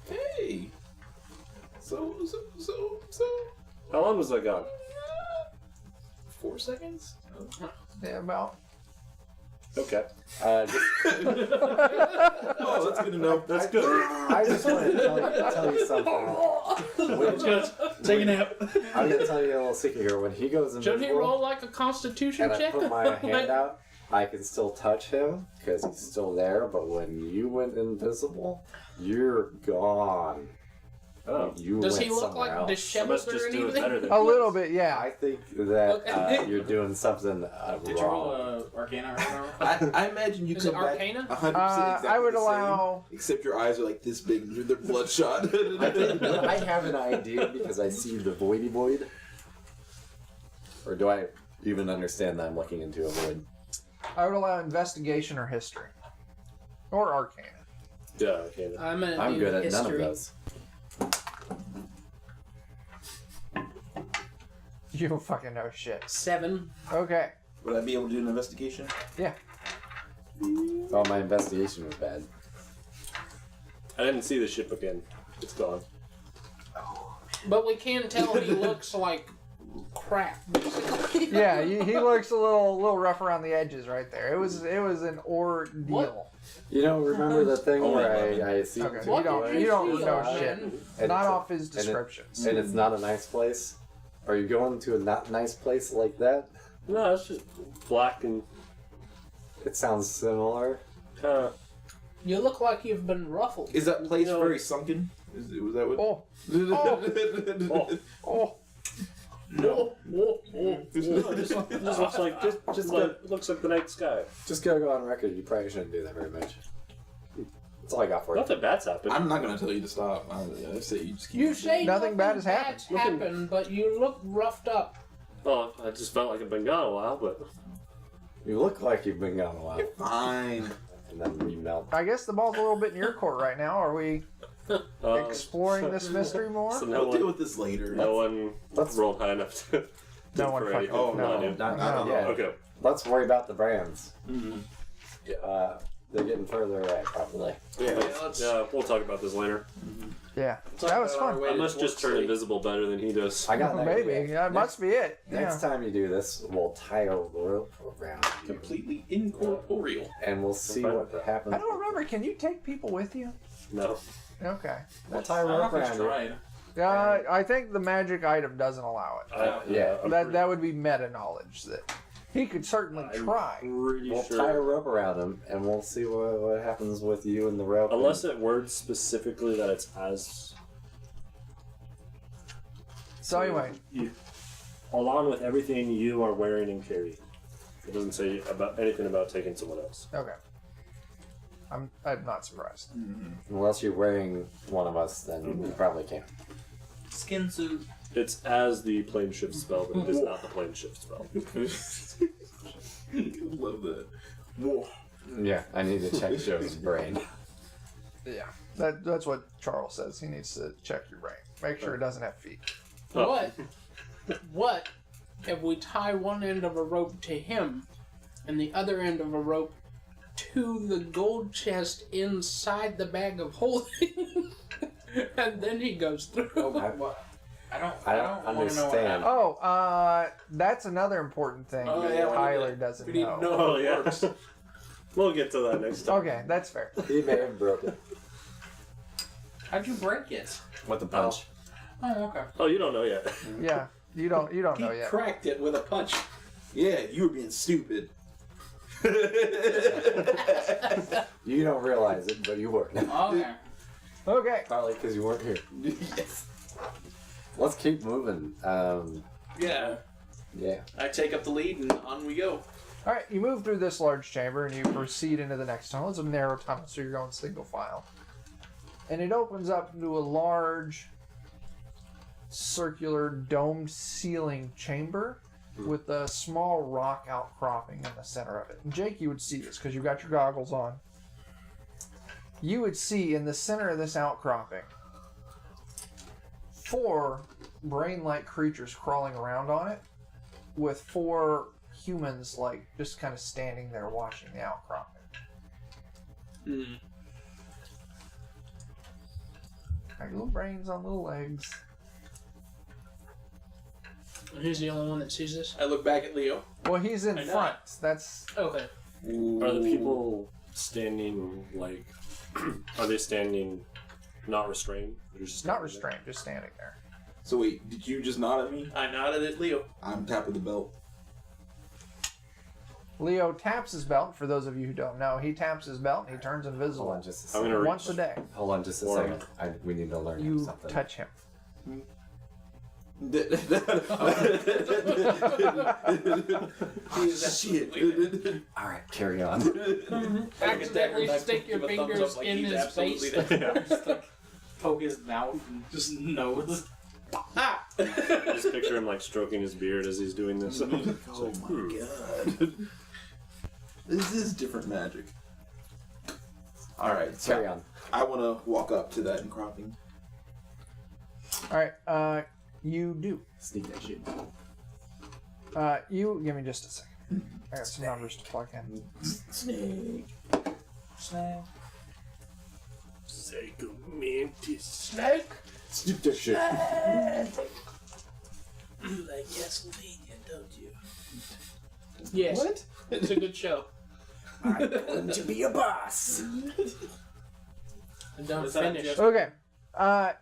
Hey. So. How long was I gone? 4 seconds? Yeah, about. Just, Oh, that's good enough. That's good. I just want to tell you something. Take a nap. I'm going to tell you a little secret here. When he goes Shouldn't he invisible, roll like a constitution and I check? put my hand out, I can still touch him because he's still there. But when you went invisible, you're gone. Oh. You Does went he look somewhere like else. I disheveled must or just do it anything? better than A little bit, yeah. I think that Okay. you're doing something Did you roll wrong. Arcana right now? I imagine you Is come it back Arcana? 100% exactly I would the same, allow. except your eyes are like this big and they're bloodshot. I think I have an idea because I see the voidy void. Or do I even understand that I'm looking into a void? I would allow investigation or history, or arcana. Yeah, okay. I'm gonna I'm do good at history. none of those. You don't fucking know shit. 7. Okay. Would I be able to do an investigation? Yeah. Oh, my investigation was bad. I didn't see the ship again. It's gone. But we can tell he looks like crap, basically. Yeah, he looks a little rough around the edges right there. It was an ordeal. What? You know, remember the thing Oh, where I see Okay, What you don't did you don't feel, know man? shit. And Not it's- off his descriptions. and it's not a nice place? Are you going to a not nice place like that? No, it's just black and It sounds similar. kind of. You look like you've been ruffled. Is that place You know- very sunken? Was that what? Oh, oh. Whoa, whoa, whoa. Just looks like looks like the night sky. Just gotta go on record. You probably shouldn't do that very much. That's all I got for you. Nothing bad's happened. I'm not gonna tell you to stop. I say you just keep. You say Nothing bad has happened. bad's happened, but you look roughed up. Well, I just felt like I've been gone a while, but You look like you've been gone a while. Fine. And then we melt. I guess the ball's a little bit in your court right now. Are we exploring this mystery more? So We'll no deal one, with this later. no one rolled high enough to. No one for fucking. anything. Oh, no, no, Not no. yet. Okay. Let's worry about the brands. Mm-hmm. They're getting further away, probably. Yeah, we'll talk about this later. Yeah, that was fun. I must just turn invisible better than he does. I got that. Maybe idea. that must be it. Next Yeah. time you do this, we'll tie a rope around you, Completely incorporeal. and we'll see what happens. I don't remember. Can you take people with you? No. Okay. We'll tie a I don't know rope if it's around you. tried. I think the magic item doesn't allow it. Yeah. I'm That would be meta knowledge that he could certainly try. pretty We'll sure. tie a rope around him, and we'll see what happens with you and the rope. Unless it words specifically that it's as. So anyway, you, along with everything you are wearing and carrying. It doesn't say about anything about taking someone else. okay. I'm not surprised. Unless you're wearing one of us, then you probably can't. Skin suit. It's as the plane shift spell, but it is not the plane shift spell. Love that. Whoa. Yeah, I need to check Joe's brain. Yeah, that's what Charles says. He needs to check your brain, make sure it doesn't have feet. Oh. What if we tie one end of a rope to him and the other end of a rope to the gold chest inside the bag of holding? And then he goes through. I don't I don't want to know what understand. happened. Oh, that's another important thing Oh, that yeah, we Tyler need to- doesn't we need to know. know. Oh, yeah. We'll get to that next time. Okay, that's fair. He may have broken How'd you break it? with a punch. Oh, okay. Oh, you don't know yet. Yeah, you don't He know yet. cracked it with a punch. Yeah, you were being stupid. You don't realize it, but you were. Okay. Okay. Probably because you weren't here. Yes. Let's keep moving. Yeah. Yeah. I take up the lead and on we go. All right, you move through this large chamber and you proceed into the next tunnel. It's a narrow tunnel, so you're going single file. And it opens up into a large, circular, domed ceiling chamber with a small rock outcropping in the center of it. And Jake, you would see this because you've got your goggles on. You would see in the center of this outcropping 4 brain-like creatures crawling around on it, with 4 humans like just kind of standing there watching the outcropping. Like little brains on little legs. And who's the only one that sees this? I look back at Leo. Well, he's in I know. front. That's Okay. Are the people standing like? Are they standing not restrained? Or just not standing restrained, just standing there. So wait, did you just nod at me? I nodded at Leo. I'm tapping the belt. Leo taps his belt. For those of you who don't know, he taps his belt and he turns Hold invisible on just a I'm second. gonna once a day. Hold on just a Or- second. We need to learn You something. touch him. Shit. Alright, carry on. Accidentally stick your Give a thumbs fingers up like in he's his absolutely face. there. Just, like, poke his mouth and just nose. Ah! Just picture him like stroking his beard as he's doing this. Oh my god. This is different magic. Alright, Carry so on. I want to walk up to that encropping. All right, you do. Sneak that shit. You give me just a second. I got some numbers to plug in. Snake. Snake. Psycho mantis. Snake? Snoop that shit. You like Castlevania, don't you? Yes. What? It's a good show. I'm going to be a boss. And don't Is that finish. just- Okay.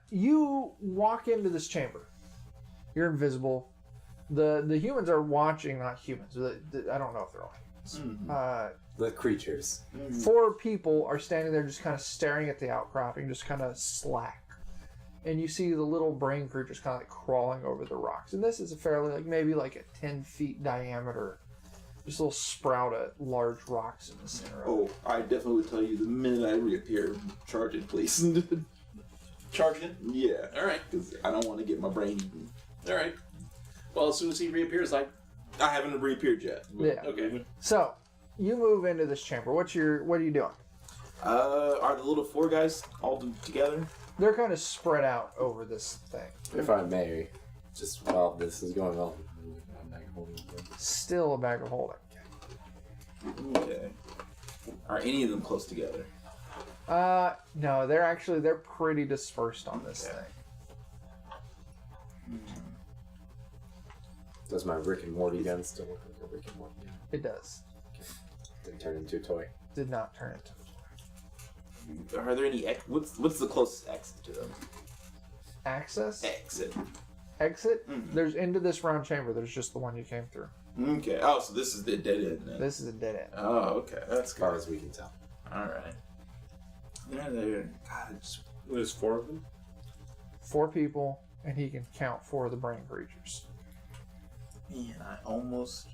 You walk into this chamber. You're invisible. The humans are watching, not humans. I don't know if they're all humans. The creatures. 4 people are standing there just kind of staring at the outcropping, just kind of slack. And you see the little brain creatures kind of like crawling over the rocks. And this is a fairly, like maybe like a 10 feet diameter, just a little sprout of large rocks in the center of it. Oh, I definitely would tell you the minute I reappear. Charge it, please. Charging it? Yeah. Alright. Because I don't want to get my brain eaten. Alright. Well, as soon as he reappears, I haven't reappeared yet. Yeah. okay. So you move into this chamber. What are you doing? Are the little 4 guys all together? They're kind of spread out over this thing. If I may, just while this is going on. I'm not holding it. Still a bag of holding. Okay. Are any of them close together? No, they're pretty dispersed on this thing. Does my Rick and Morty gun still look like a Rick and Morty gun? It does. Did it turn into a toy? Did not turn into a Are there any what's the closest exit to them? access. Exit. Exit. Mhm. There's into this round chamber. There's just the one you came through. Okay. Oh, so this is the dead end then. This is a dead end. Oh, okay. That's As far good. as we can tell. Alright. There. God, it's... There's 4 of them. 4 people, and he can count 4 of the brain creatures. Man, I almost...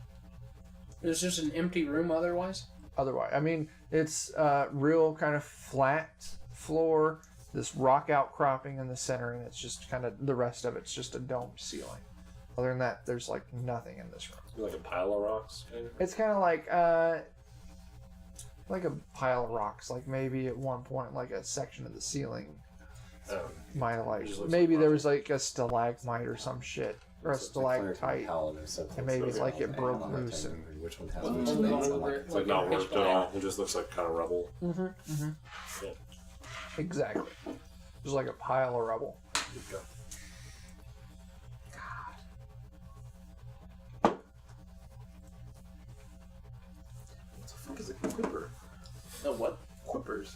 There's just an empty room otherwise? Otherwise, I mean, it's real kind of flat floor, this rock outcropping in the center, and it's just kind of the rest of it's just a domed ceiling. Other than that, there's like nothing in this room. Like a pile of rocks, kind of. It's kind of like a pile of rocks. Like maybe at one point, like a section of the ceiling might have It like just looks maybe like there rocks. was like a stalagmite or some shit, or a stalactite. And maybe it's like it broke loose and- Which one has Well, which it's names over on where- it? It's like not worked at all. It just looks like kind of rubble. Exactly. There's like a pile of rubble. What the fuck is a quipper? What? Quippers.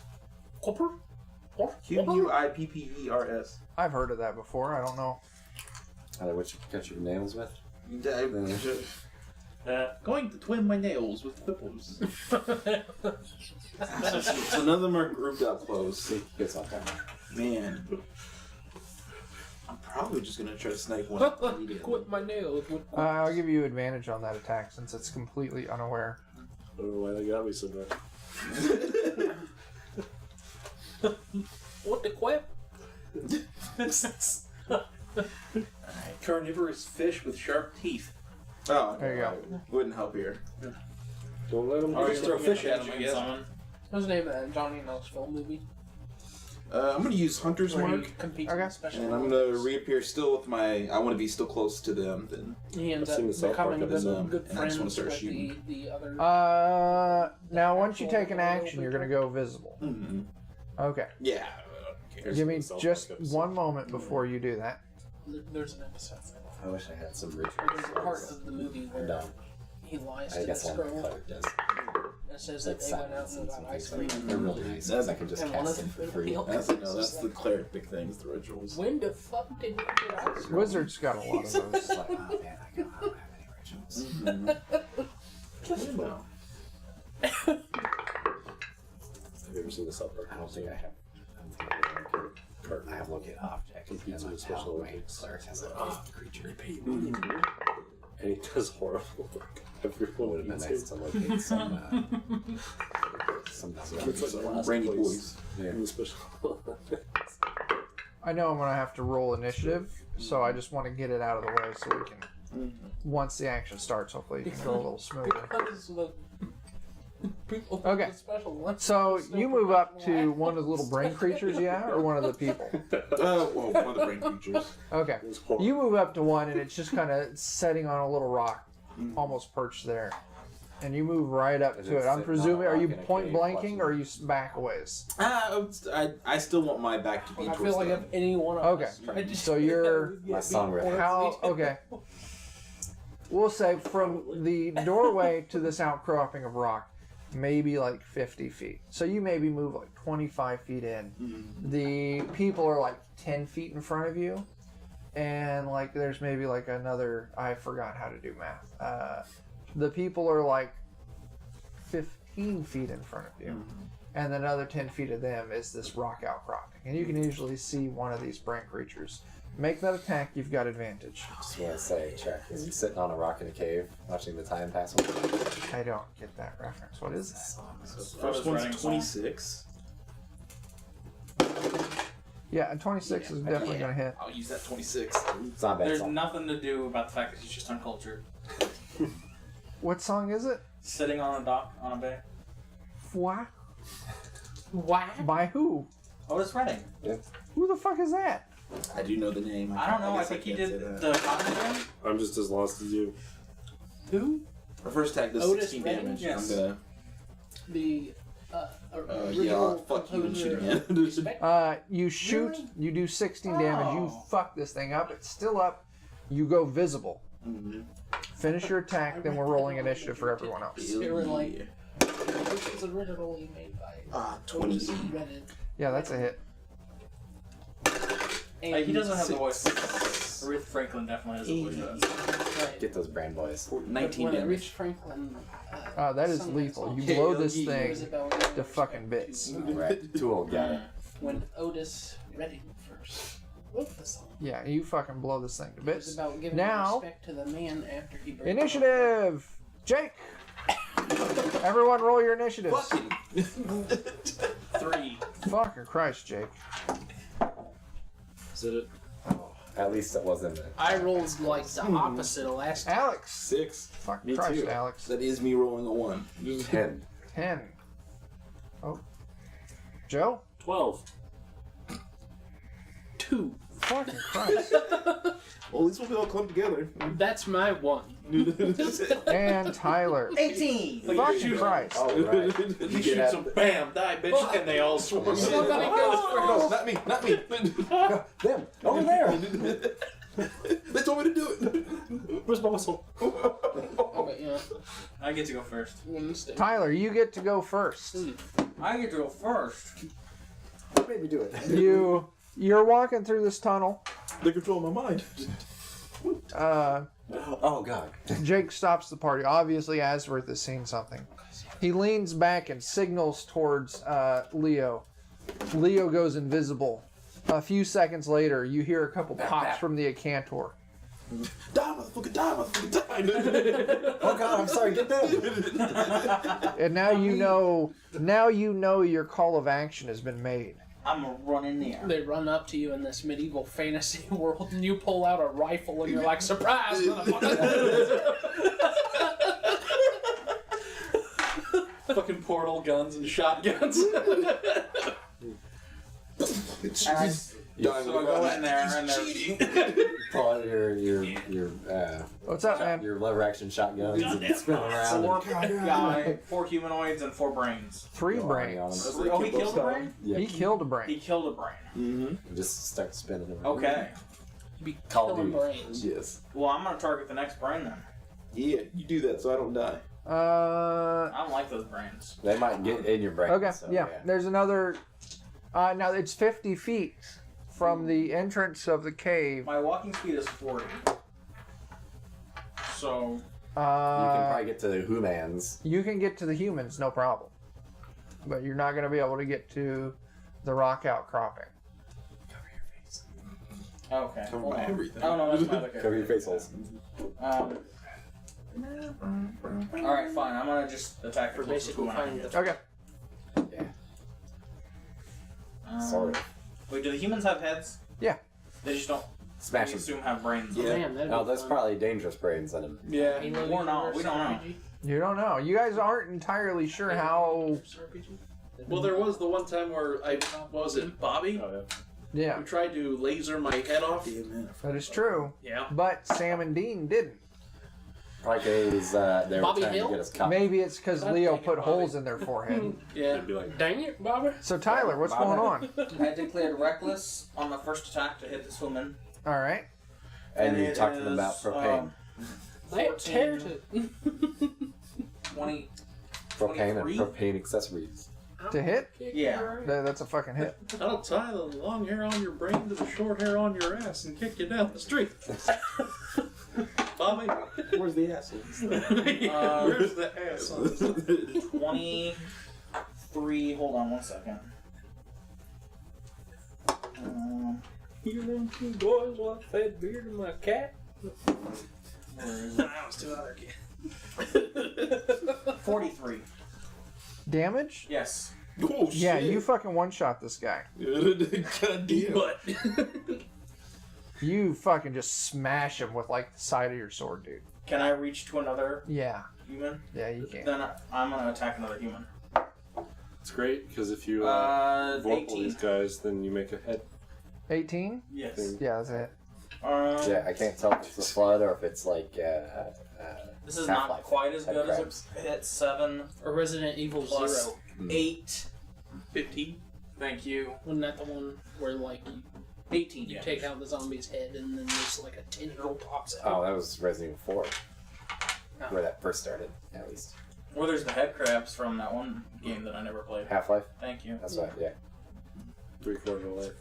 Copper? Quippers. I've heard of that before. I don't know. Are they what you cut your nails with? Going to twin my nails with quipples. So none of them are grouped up close. See, it's all kind Man. I'm probably just gonna try to snipe one immediately. Quit my nails. I'll give you advantage on that attack since it's completely unaware. I don't know why they got me so much. What the quip? Carnivorous fish with sharp teeth. Oh, There you go. Wouldn't help here. Don't let them Oh, go. just throw a fish at him, I June guess. summon. What's the name of that Johnny Knoxville movie? I'm gonna use Hunter's Where he Mark, competes Okay. in special and I'm gonna reappear still with my. I want to be still close to them. Then He ends I've seen up the South Park becoming episode, good and I just wanna friends start with shooting. the other. Now once you take an action, you're gonna go visible. mm-hmm. Okay. Yeah. Give me South Park just episode. one moment before you do that. There's an episode. I wish I had some There's a part rituals. of the movie I where don't. he lies I to the guess only scroll Claire does. and says Like that they went out silence and and got some ice things like cream. that. They're really nice because I can just And one cast of them for them free. feel- That's the cleric big things, the rituals. When the fuck did you get ice cream? Wizard's got a lot of those. It's like, oh man, I don't have any rituals. No. Have you ever seen the South Park? I don't think I have. I have locate object. Competes And with my special hell, my Olympics. cleric has a creature. And he does horrible. It would Everyone have been needs nice it. to locate some It's like the last Rainy place boys. Yeah. in the special Olympics. I know I'm gonna have to roll initiative, so I just want to get it out of the way so we can. Once the action starts, hopefully it can go a little smoother. Because the people Okay. with the special ones So still you move up to forgot one of the little brain creatures, yeah, or one of the people. Well, one of the brain creatures. Okay. It was horrible. You move up to one, and it's just kind of sitting on a little rock, almost perched there. And you move right up Is to it it. I'm sitting on a presuming, are rock you in a point cave blanking watching or are you back a ways? I still want my back to be I towards feel like them. if any one of Okay. us tried to So you're- get My song beat riff. or How? beat- Okay. We'll say from the doorway to this outcropping of rock, maybe like 50 feet. So you maybe move like 25 feet in. The people are like 10 feet in front of you. And like there's maybe like another, I forgot how to do math. The people are like 15 feet in front of you. And then another 10 feet of them is this rock outcropping. And you can usually see one of these brain creatures. Make that attack, you've got advantage. Just want to say, Chuck, is he sitting on a rock in a cave watching the time pass? I don't get that reference. What is that? First running one's song. 26. Yeah, and 26 is definitely going to hit. I'll use that 26. It's not a bad There's song. nothing to do about the fact that he's just uncultured. What song is it? Sitting on a dock on a bay. What? What? By who? Otis Redding. Who the fuck is that? I do know the name. I don't know. I guess think he can't did say that. the Cotton Gin. I'm just as lost as you. Who? Our first attack does Otis 16 Redding? damage. Yes. I'm gonna. The Yeah, fuck you and shoot again. You shoot, Really? you do 16 damage, you Oh. fuck this thing up, it's still up, you go visible. Mhm. Finish your attack, then we're rolling initiative for everyone else. They were like, this was originally made by 20. Otis Redding. Yeah, that's a hit. And He doesn't have the 6. voice. Aretha Franklin definitely has the voice. Right. Get those brand boys. 19 When Aretha damage. Franklin. That is sung lethal. song, You Yeah, blow this yeah. it was thing about to fucking bits. Right. Too old guy. When Otis Redding first wrote the song. Yeah, you fucking blow this thing to It was bits. about giving Now- respect to the man after he broke Initiative! Jake! Everyone roll your initiatives. Fucking. 3. Fucking Christ, Jake. Is it? At least it wasn't. I rolled like the opposite of last time. Alex! 6. Fucking Me Christ, too. Alex. That is me rolling a 1. 10. 10. Oh. Joe? 12. 2. Fucking Christ. Well, at least we'll be all clumped together. That's my one. And Tyler. 18. Fucking Christ. Oh, right. He shoots him, bam, die, bitch, and they all swarm. Somebody goes No, not me, not me. Them! Over there! They told me to do it. Where's my whistle? Oh, wait, yeah. I get to go first. Wednesday. Tyler, you get to go first. I get to go first. What made me do it? You're walking through this tunnel. They control my mind. Oh, God. Jake stops the party. Obviously, Asworth has seen something. He leans back and signals towards Leo. Leo goes invisible A few seconds later, you hear a couple pops from the Acantor. Die, motherfucker, die, motherfucker, die. Oh god, I'm sorry, get down. And now you know your call of action has been made. I'm gonna run in there. They run up to you in this medieval fantasy world, and you pull out a rifle, and you're like, "Surprise, motherfucker!" Fucking portal guns and shotguns. Alright, Dying so I go in there and there's Pull out your What's up, man? your lever action shotguns and spin around. four humanoids and 4 brains. 3 Go on, brains. Oh, he killed a brain? Yeah, He killed a He brain. killed a brain. Mm-hmm. just start spinning around. Okay. Be Call of killing Duty. brains. Yes. Well, I'm gonna target the next brain then. Yeah, you do that so I don't die. I don't like those brains. They might get in your brain. Okay, so, yeah. There's another. Now it's 50 feet from the entrance of the cave. My walking speed is 40. So, You can probably get to the humans. You can get to the humans, no problem. But you're not going to be able to get to the rock outcropping. okay. Cover hold my on. everything. Oh, no, that's my other Cover your character. face holes. Alright, fine. I'm gonna just attack the For closest basically one I can finding get. the Okay. Sort of. Wait, do the humans have heads? Yeah. They just don't. Smash We them. assume have brains. Yeah. Man, that'd Oh, be there's fun. probably dangerous brains in them. Yeah. Halo Or not, we Universe don't know. RPG? You don't know. You guys aren't entirely sure how. Universe RPG? Well, there was the one time where what was it, Bobby? Oh, Yeah, Who tried to laser my head off? that is true. Yeah. But Sam and Dean didn't. Probably because they were Bobby trying Hill? to get us caught. Maybe it's because God Leo dang it, put Bobby. holes in their forehead. Yeah. It'd be like, Dang it, Bobby. So Tyler, what's going on? I declared reckless on the first attack to hit this human. All right. And you it talked to them is, about propane. They 14, tear to 20. Propane and 23? propane accessories. To hit? Yeah. That's a fucking hit. I'll tie the long hair on your brain to the short hair on your ass and kick you down the street. Bobby, Where's the asshole? where's the ass? 23. Hold on one second. You them 2 boys want fed beer to my cat? Where is it? That was 2 other kids. 43. Damage? Yes. Oh, shit. Yeah, you fucking one-shot this guy. God damn. But You fucking just smash him with like the side of your sword, dude. Can I reach to another Yeah, human? yeah, you can. Then I'm gonna attack another human. it's great because if you vorpal 18. these guys, then you make a head 18? Yes. Yeah, that's it. Yeah, I can't tell if it's a flood or if it's like. This is Half-Life. not quite as Head good as crabs. a hit. 7 Or Resident Evil plus 0. 8. 15. Thank you. Wasn't that the one where, like, 18. you take out the zombie's head and then just, like, a tendril pops out? Oh, that was Resident Evil 4. Oh. Where that first started, at least. Or there's the head crabs from that one game that I never played. Half-Life? Thank you. That's right, yeah. 3/4 of a life.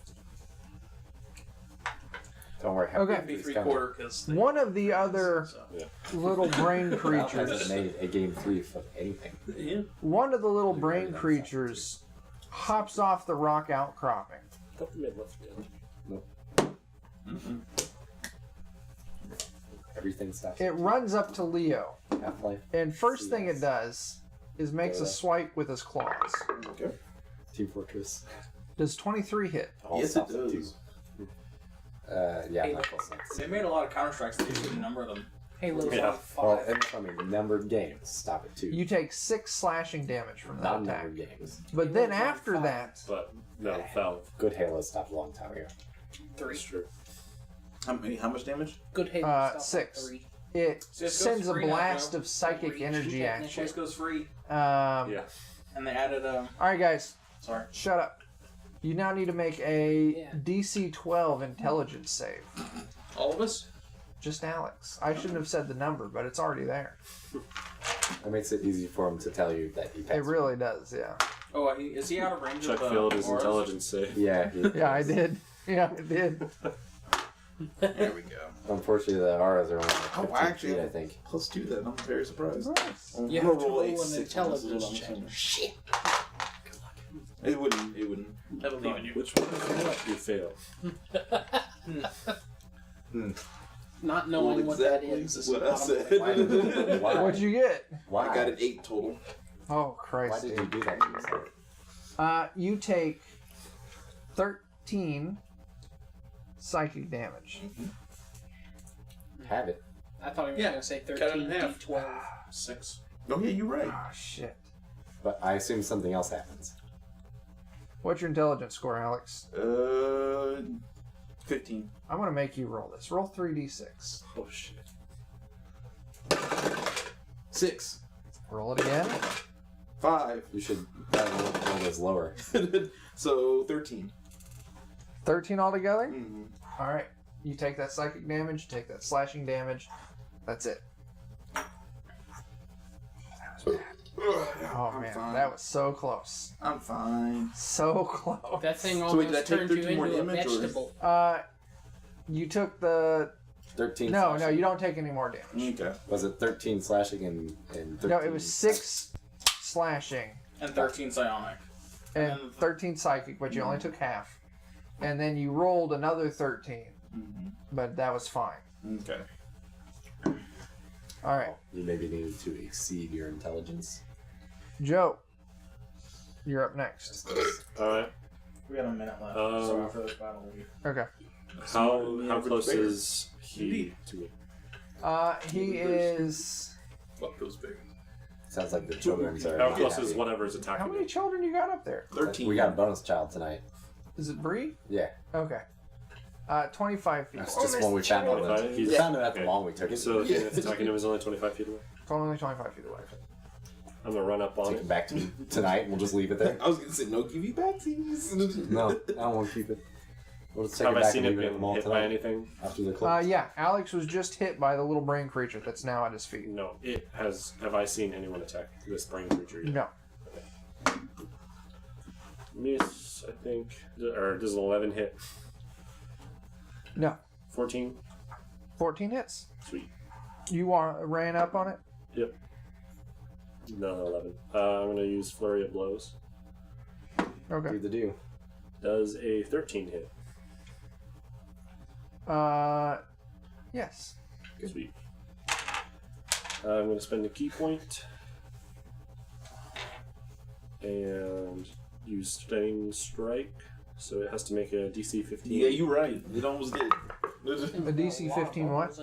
Don't worry. Okay. Half-Life Be is 3/4 because One of the other So. little brain coming. Valve hasn't creatures, made a game 3 of anything. Yeah. one of the little brain creatures hops off the rock outcropping. Couple mid left. Everything stops. It runs up to Leo, Half-Life. and first thing it does is makes a Yeah. swipe with his claws. Okay. Team Fortress. Does 23 hit? All Yes, it stops at does. 2. Yeah, not close enough. They made a lot of Counter Strikes that you couldn't number them. Halo's Yeah. on Well, 5. I mean, numbered games stop at 2. You take 6 slashing damage from that Not attack. numbered games. But then Halo's on after 5. that, But no, Valve. Good Halo stopped a long time ago. 3. That's true. How much damage? Good Halo stops at 6. 3. it So it goes sends a free now, blast Joe. of psychic Reach. energy at you. Choice goes free, Yeah. and they added Alright, guys, sorry. shut up. You now need to make a Yeah. DC 12 intelligence save. All of us? Just Alex. I shouldn't have said the number, but it's already there. That makes it easy for him to tell you that he passed. It really does, yeah. Oh, is he out of range Chuck of the failed his auras? intelligence save. Yeah, Yeah, I did. Yeah, I did. There we go. Unfortunately, the auras are only like 15 actually- feet, I think. Let's do that. I'm very surprised. Nice. I'm You gonna have to roll a roll an 6 on this, is what intelligence I'm check. saying. Shit. It wouldn't. I believe in you. Which one is what? You fail. Not knowing what that is. What I said. Why? What'd you get? Why? I got an 8 total. Oh, Why Christ. did you do that to yourself? You take 13 psychic damage. Have it. I thought you were Yeah, going to say cut it 13 in half. d12. 6. Oh yeah, you're right. Oh, shit. But I assume something else happens. What's your intelligence score, Alex? 15. I'm going to make you roll this. Roll 3d6. Oh shit. 6. Roll it again. 5. You should roll this lower. So 13. 13 altogether? Mm-hmm. All right. You take that psychic damage, take that slashing damage. That's it. Oh, I'm man. fine. That was so close. I'm fine. So close. That thing So wait, almost did I take turned you 13 more into a damage, or- vegetable. You took the... 13 No, slashing. you don't take any more damage. Okay. Was it 13 slashing and 13? No, it was 6 slashing And 13 psionic. and 13 psychic, but you only took half. And then you rolled another 13, but that was fine. Okay. All right. You maybe needed to exceed your intelligence. Joe, you're up next. Alright. We have a minute left. Um, So after this battle, we. Okay. How close is he to me? He is... Fuck those big. Sounds like the children's are. How not close happy. is whatever's How attacking many me? children you got up there? 13. We got a bonus child tonight. Is it Bree? Yeah. Okay. 25 feet. That's just when we found out. 25? We found out how Okay. long we took it. So the thing that's attacking him is only 25 feet away. It's only 25 feet away. I'm gonna run up on Take it. it back to tonight. And we'll just leave it there. I was gonna say no give backsies. No, I don't want to keep it. We'll just take Have it I back seen and it leave it at the being mall hit by tonight anything? after the close. Yeah, Alex was just hit by the little brain creature that's now at his feet. No. It has. Have I seen anyone attack this brain creature yet? No. Miss, I think. Or does an 11 hit? No. 14? 14 hits. Sweet. You ran up on it? Yep. No, 11. I'm gonna use Flurry of Blows. Okay. Do the do. Does a 13 hit? Yes. Sweet. I'm gonna spend a key point. And use Stunning Strike. So it has to make a DC 15. Yeah, you're right. It almost did. The DC 15 what?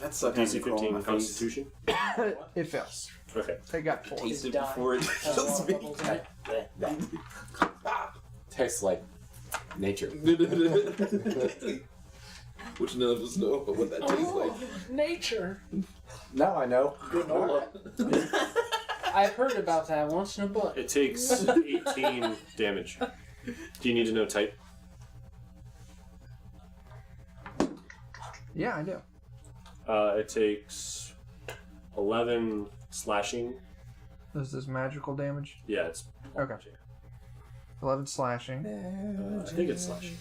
That sucked. DC 15 Constitution. It fails. Okay. They got 4. Taste it Die. before it Has kills water me. bubbles in it. Tastes like nature. Which none of us know what that tastes like. Nature. Now I know. Granola. I've heard about that once in a book. It takes 18 damage. Do you need to know type? Yeah, I do. It takes 11 slashing. Is this magical damage? Yeah, it's. Okay. 11 slashing. I think it's slashing.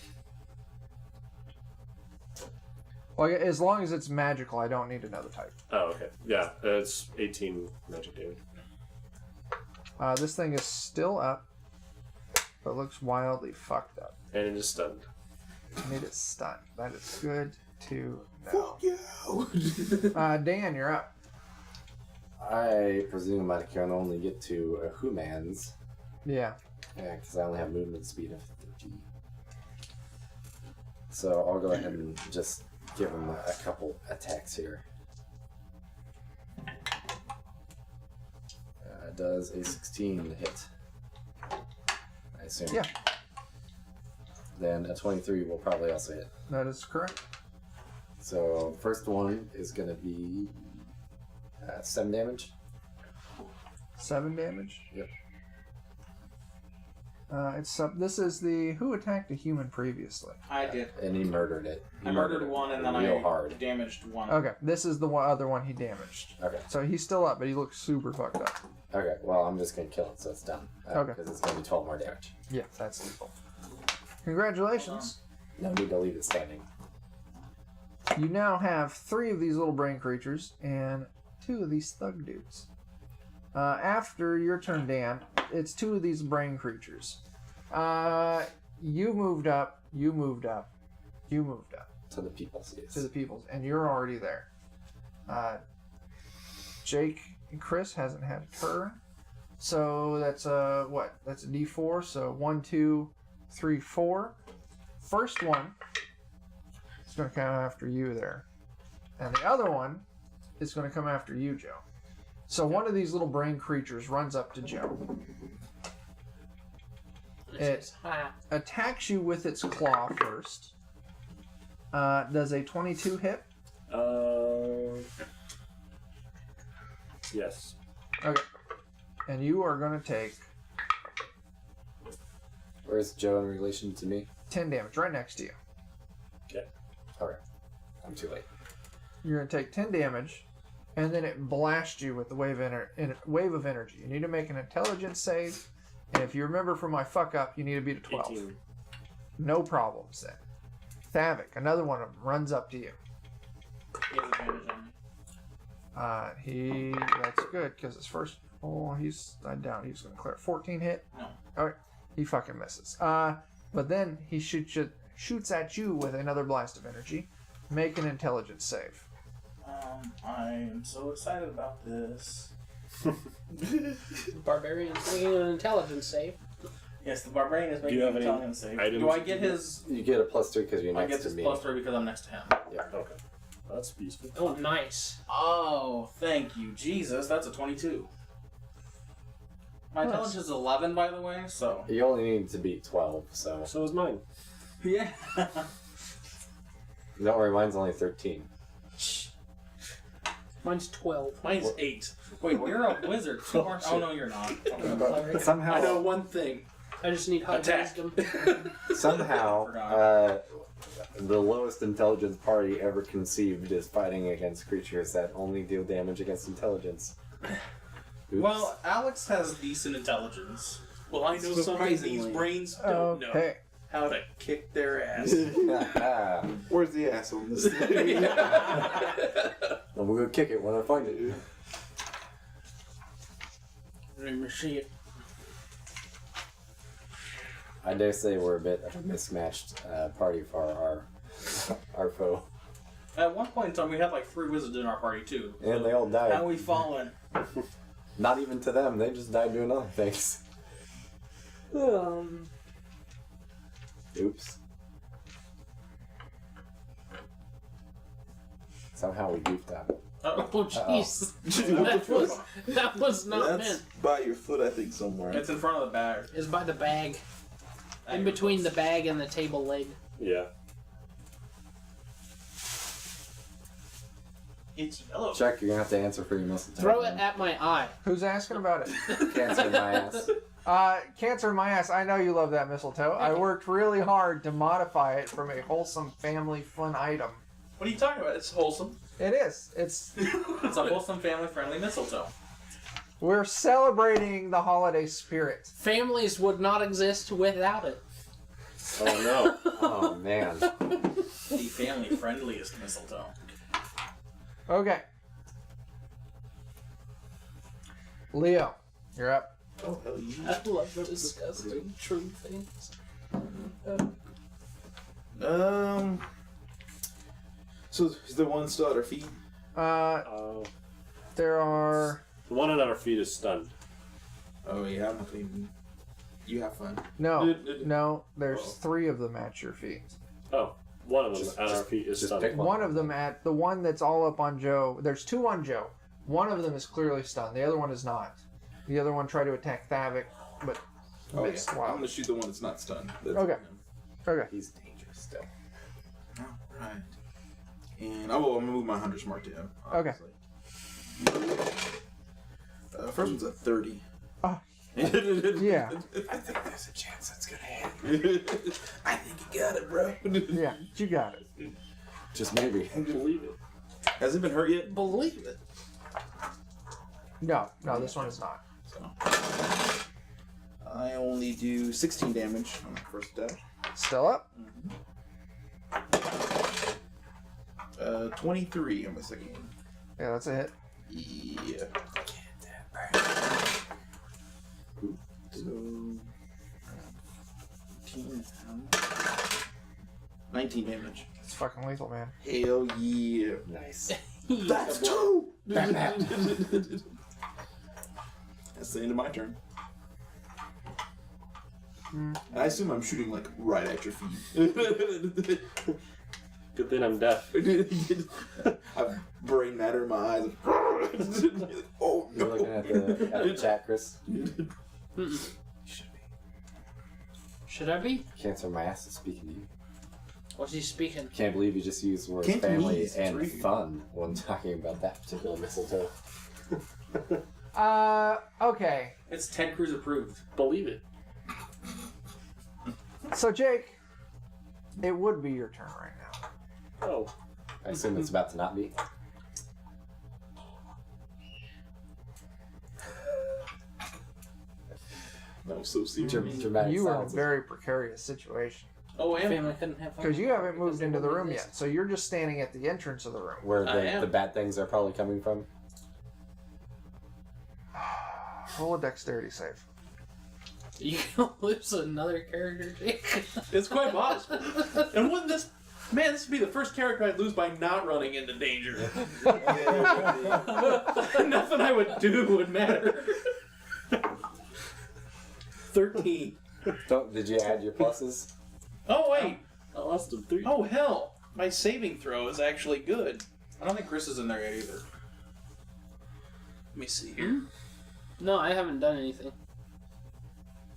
Well, as long as it's magical, I don't need to know the type. Oh, okay. Yeah, it's 18 magic damage. This thing is still up, but looks wildly fucked up. And it is stunned. I need it stunned. That is good to know. Fuck you. Dan, you're up. I presume I can only get to a humans. Yeah. Yeah, because I only have movement speed of 30. So I'll go ahead and just give him a couple attacks here. Does a 16 hit? I assume. Yeah. Then a 23 will probably also hit. That is correct. So first one is going to be 7 damage. 7 damage. Yep. It's up. This is the who attacked a human previously. I did. And he murdered it. He I murdered it one and then real I hard. damaged one. Okay, this is the other one he damaged. Okay. So he's still up, but he looks super fucked up. Okay. Well, I'm just going to kill it, so it's done. Okay. Because it's going to be 12 more damage. Yeah, that's lethal. Congratulations. No need to leave it standing. You now have 3 of these little brain creatures and 2 of these thug dudes. After your turn, Dan, it's two of these brain creatures. You moved up, you moved up, you moved up. To the people's, yes. To the people's, and you're already there. Jake and Chris hasn't had a turn. So that's a what? That's a D4. So 1, 2, 3, 4. First one is going to come after you there. And the other one is going to come after you, Joe. So one of these little brain creatures runs up to Joe. It attacks you with its claw first. Does a 22 hit? Yes. Okay. And you are going to take Where's Joe in relation to me? 10 damage right next to you. Okay. Alright. I'm too late. You're going to take 10 damage, and then it blasts you with the wave of energy. You need to make an intelligence save, and if you remember from my fuck up, you need to beat a 12. 18. No problems then. Thavik, another one of them, runs up to you. He has advantage on me. That's good, because his first, I doubt he's going to clear. 14 hit? No. Alright, he fucking misses. But then he shoots at you with another blast of energy. Make an intelligence save. I am so excited about this. Barbarian's making an intelligence save. Yes, the barbarian is Do you making have an any intelligence save. items Do I you get can his? You get a +3 because you're I next get to this me. +3 because I'm next to him. Yeah. Okay. That's peaceful. Oh, nice. Oh, thank you, Jesus. That's a 22. My Nice. intelligence is 11, by the way. So You only need to beat 12, so. So is mine. yeah. Don't worry, mine's only 13. Mine's 12. Mine's 8. Wait, well, you're a wizard. Oh no, you're not. Cleric. I know one thing. I just need high Attack. wisdom. Somehow, Forgot. the lowest intelligence party ever conceived is fighting against creatures that only deal damage against intelligence. Oops. Well, Alex has decent intelligence. Well, I know something Surprisingly. these brains don't know. Okay. How to kick their ass. Where's the ass on this thing? I'm gonna kick it when I find it. Let me see it. I dare say we're a bit of a mismatched party for our foe. At one point in time, we had like 3 wizards in our party too. And they all died. How we fallen? Not even to them, they just died doing other things. Oops. Somehow we goofed up. Oh, jeez. That was not That's meant. by your foot, I think, somewhere. It's in front of the bag. It's by the bag. In between the bag and the table leg. Yeah. It's yellow. Chuck, you're gonna have to answer for your mistletoe. Throw it at my eye. Who's asking about it? Cancer in my ass. Cancer in my ass. I know you love that mistletoe. I worked really hard to modify it from a wholesome family fun item. What are you talking about? It's wholesome. It is. It's. It's a wholesome, family-friendly mistletoe. We're celebrating the holiday spirit. Families would not exist without it. Oh no. Oh man. The family-friendliest mistletoe. Okay. Leo, you're up. Oh, hell yeah. I love disgusting true things. So is there one still at our feet? There are. The one at our feet is stunned. Oh yeah, I'm not gonna even. You have fun. No. There's 3 of them at your feet. Oh, one of them Just- at our just- feet is just stunned. pick One of them at the one that's all up on Joe. There's 2 on Joe. One of them is clearly stunned. The other one is not. The other one tried to attack Thavik, but Oh missed. yeah. I'm gonna shoot the one that's not stunned. That's Okay. Okay. He's dangerous still. Alright. And I'm gonna move my hunter's mark to him. Okay. First one's a 30. Oh. Yeah. I think there's a chance that's gonna hit. I think you got it, bro. Yeah. You got it. Just maybe. Believe it. Has it been hurt yet? Believe it. No, this one is not. So I only do 16 damage on the first attack. Still up. 23 on my second one. Yeah, that's a hit. Yeah. 19 damage. It's fucking lethal, man. Hell yeah. Nice. That's 2! That's the end of my turn. I assume I'm shooting like right at your feet. Good thing I'm deaf. I've brain matter in my eyes. Oh You're no! looking at the chat, Chris. Should I be? Cancer my ass is speaking to you. What's he speaking? Can't believe you just used the words Cantonese, family it's and really- fun when talking about that particular mistletoe. Okay. It's Ted Cruz approved. Believe it. So, Jake, it would be your turn right now. Oh. I assume it's about to not be. That was so serious. Dramatic You are in a silence. very precarious situation. Oh, am Family couldn't have fun. Because you haven't moved into the room yet. So you're just standing at the entrance of the room. Where I am. the bad things are probably coming from. Roll a dexterity save. You gonna lose another character, Jake? It's quite possible. And wouldn't this... Man, this would be the first character I'd lose by not running into danger. Nothing I would do would matter. 13. Did you add your pluses? Oh, wait. I lost him 3. Oh, hell. My saving throw is actually good. I don't think Chris is in there yet either. Let me see here. No, I haven't done anything.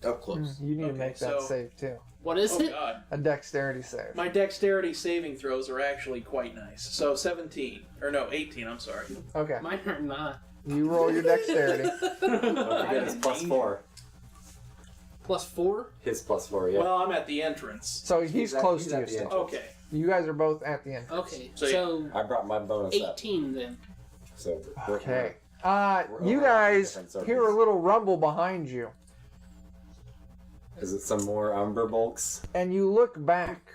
Up close. You need to Okay, make that so- save too. What is Oh, it? God. A dexterity save. My dexterity saving throws are actually quite nice. So 17. Or no, 18, I'm sorry. Okay. Mine are not. You roll your dexterity. Don't forget his +4. +4? His +4, yeah. Well, I'm at the entrance. So he's close he's to at you the still. entrance. Okay. You guys are both at the entrance. Okay, So- so I brought my bonus up. 18 then. So we're- Okay. We're You overlapping guys different circles. hear a little rumble behind you, Is it some more Umber bulks? and you look back,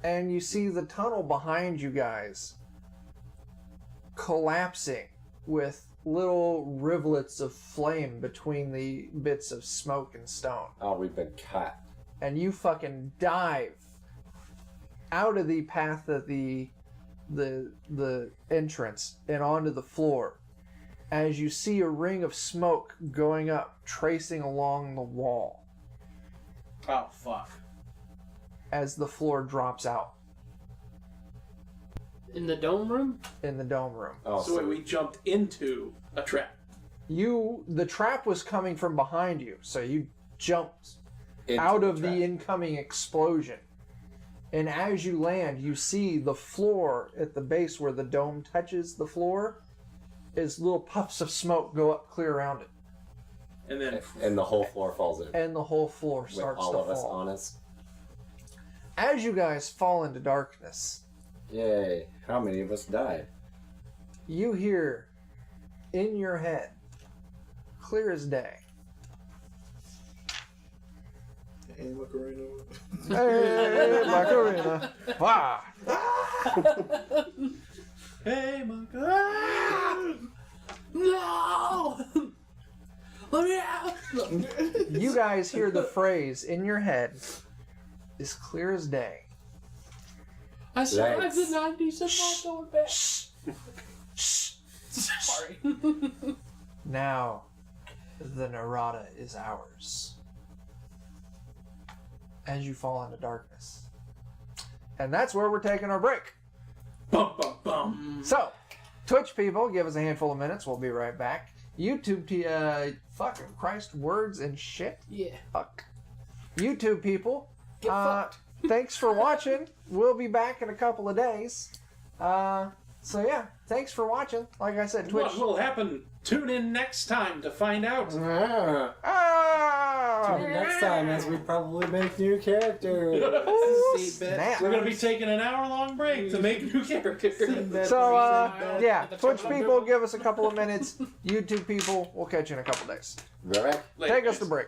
and you see the tunnel behind you guys collapsing with little rivulets of flame between the bits of smoke and stone. Oh, we've been caught. And you fucking dive out of the path of the entrance and onto the floor as you see a ring of smoke going up, tracing along the wall Oh, fuck. as the floor drops out In the dome room? in the dome room. Oh, So wait, we jumped into a trap. The trap was coming from behind you, so you jumped into out of trap. the incoming explosion. And as you land, you see the floor at the base where the dome touches the floor is little puffs of smoke go up clear around it. And then... And the whole floor falls in. And the whole floor With starts all to of us fall. on us. As you guys fall into darkness, Yay. How many of us died? you hear in your head, clear as day, Hey, Macarena. "Hey, Macarena! Wah!" Hey, my God! No! Let me out! You guys hear the phrase in your head, as clear as day. I survived the Yikes. 90s, I'm not going back. Sorry. Now, the Narada is ours. As you fall into darkness. And that's where we're taking our break. Bum, bum, bum. So, Twitch people, give us a handful of minutes. We'll be right back. YouTube, fucking Christ, words and shit. Yeah. Fuck. YouTube people, Get fucked. thanks for watching. We'll be back in a couple of days. So yeah, thanks for watching. Like I said, Twitch. What will happen? Tune in next time to find out. Ah! Tune in next time as we probably make new characters. Snap. We're going to be taking an hour-long break to make new characters. So, yeah, Twitch people, give us a couple of minutes. YouTube people, we'll catch you in a couple days. Right? Take us to break.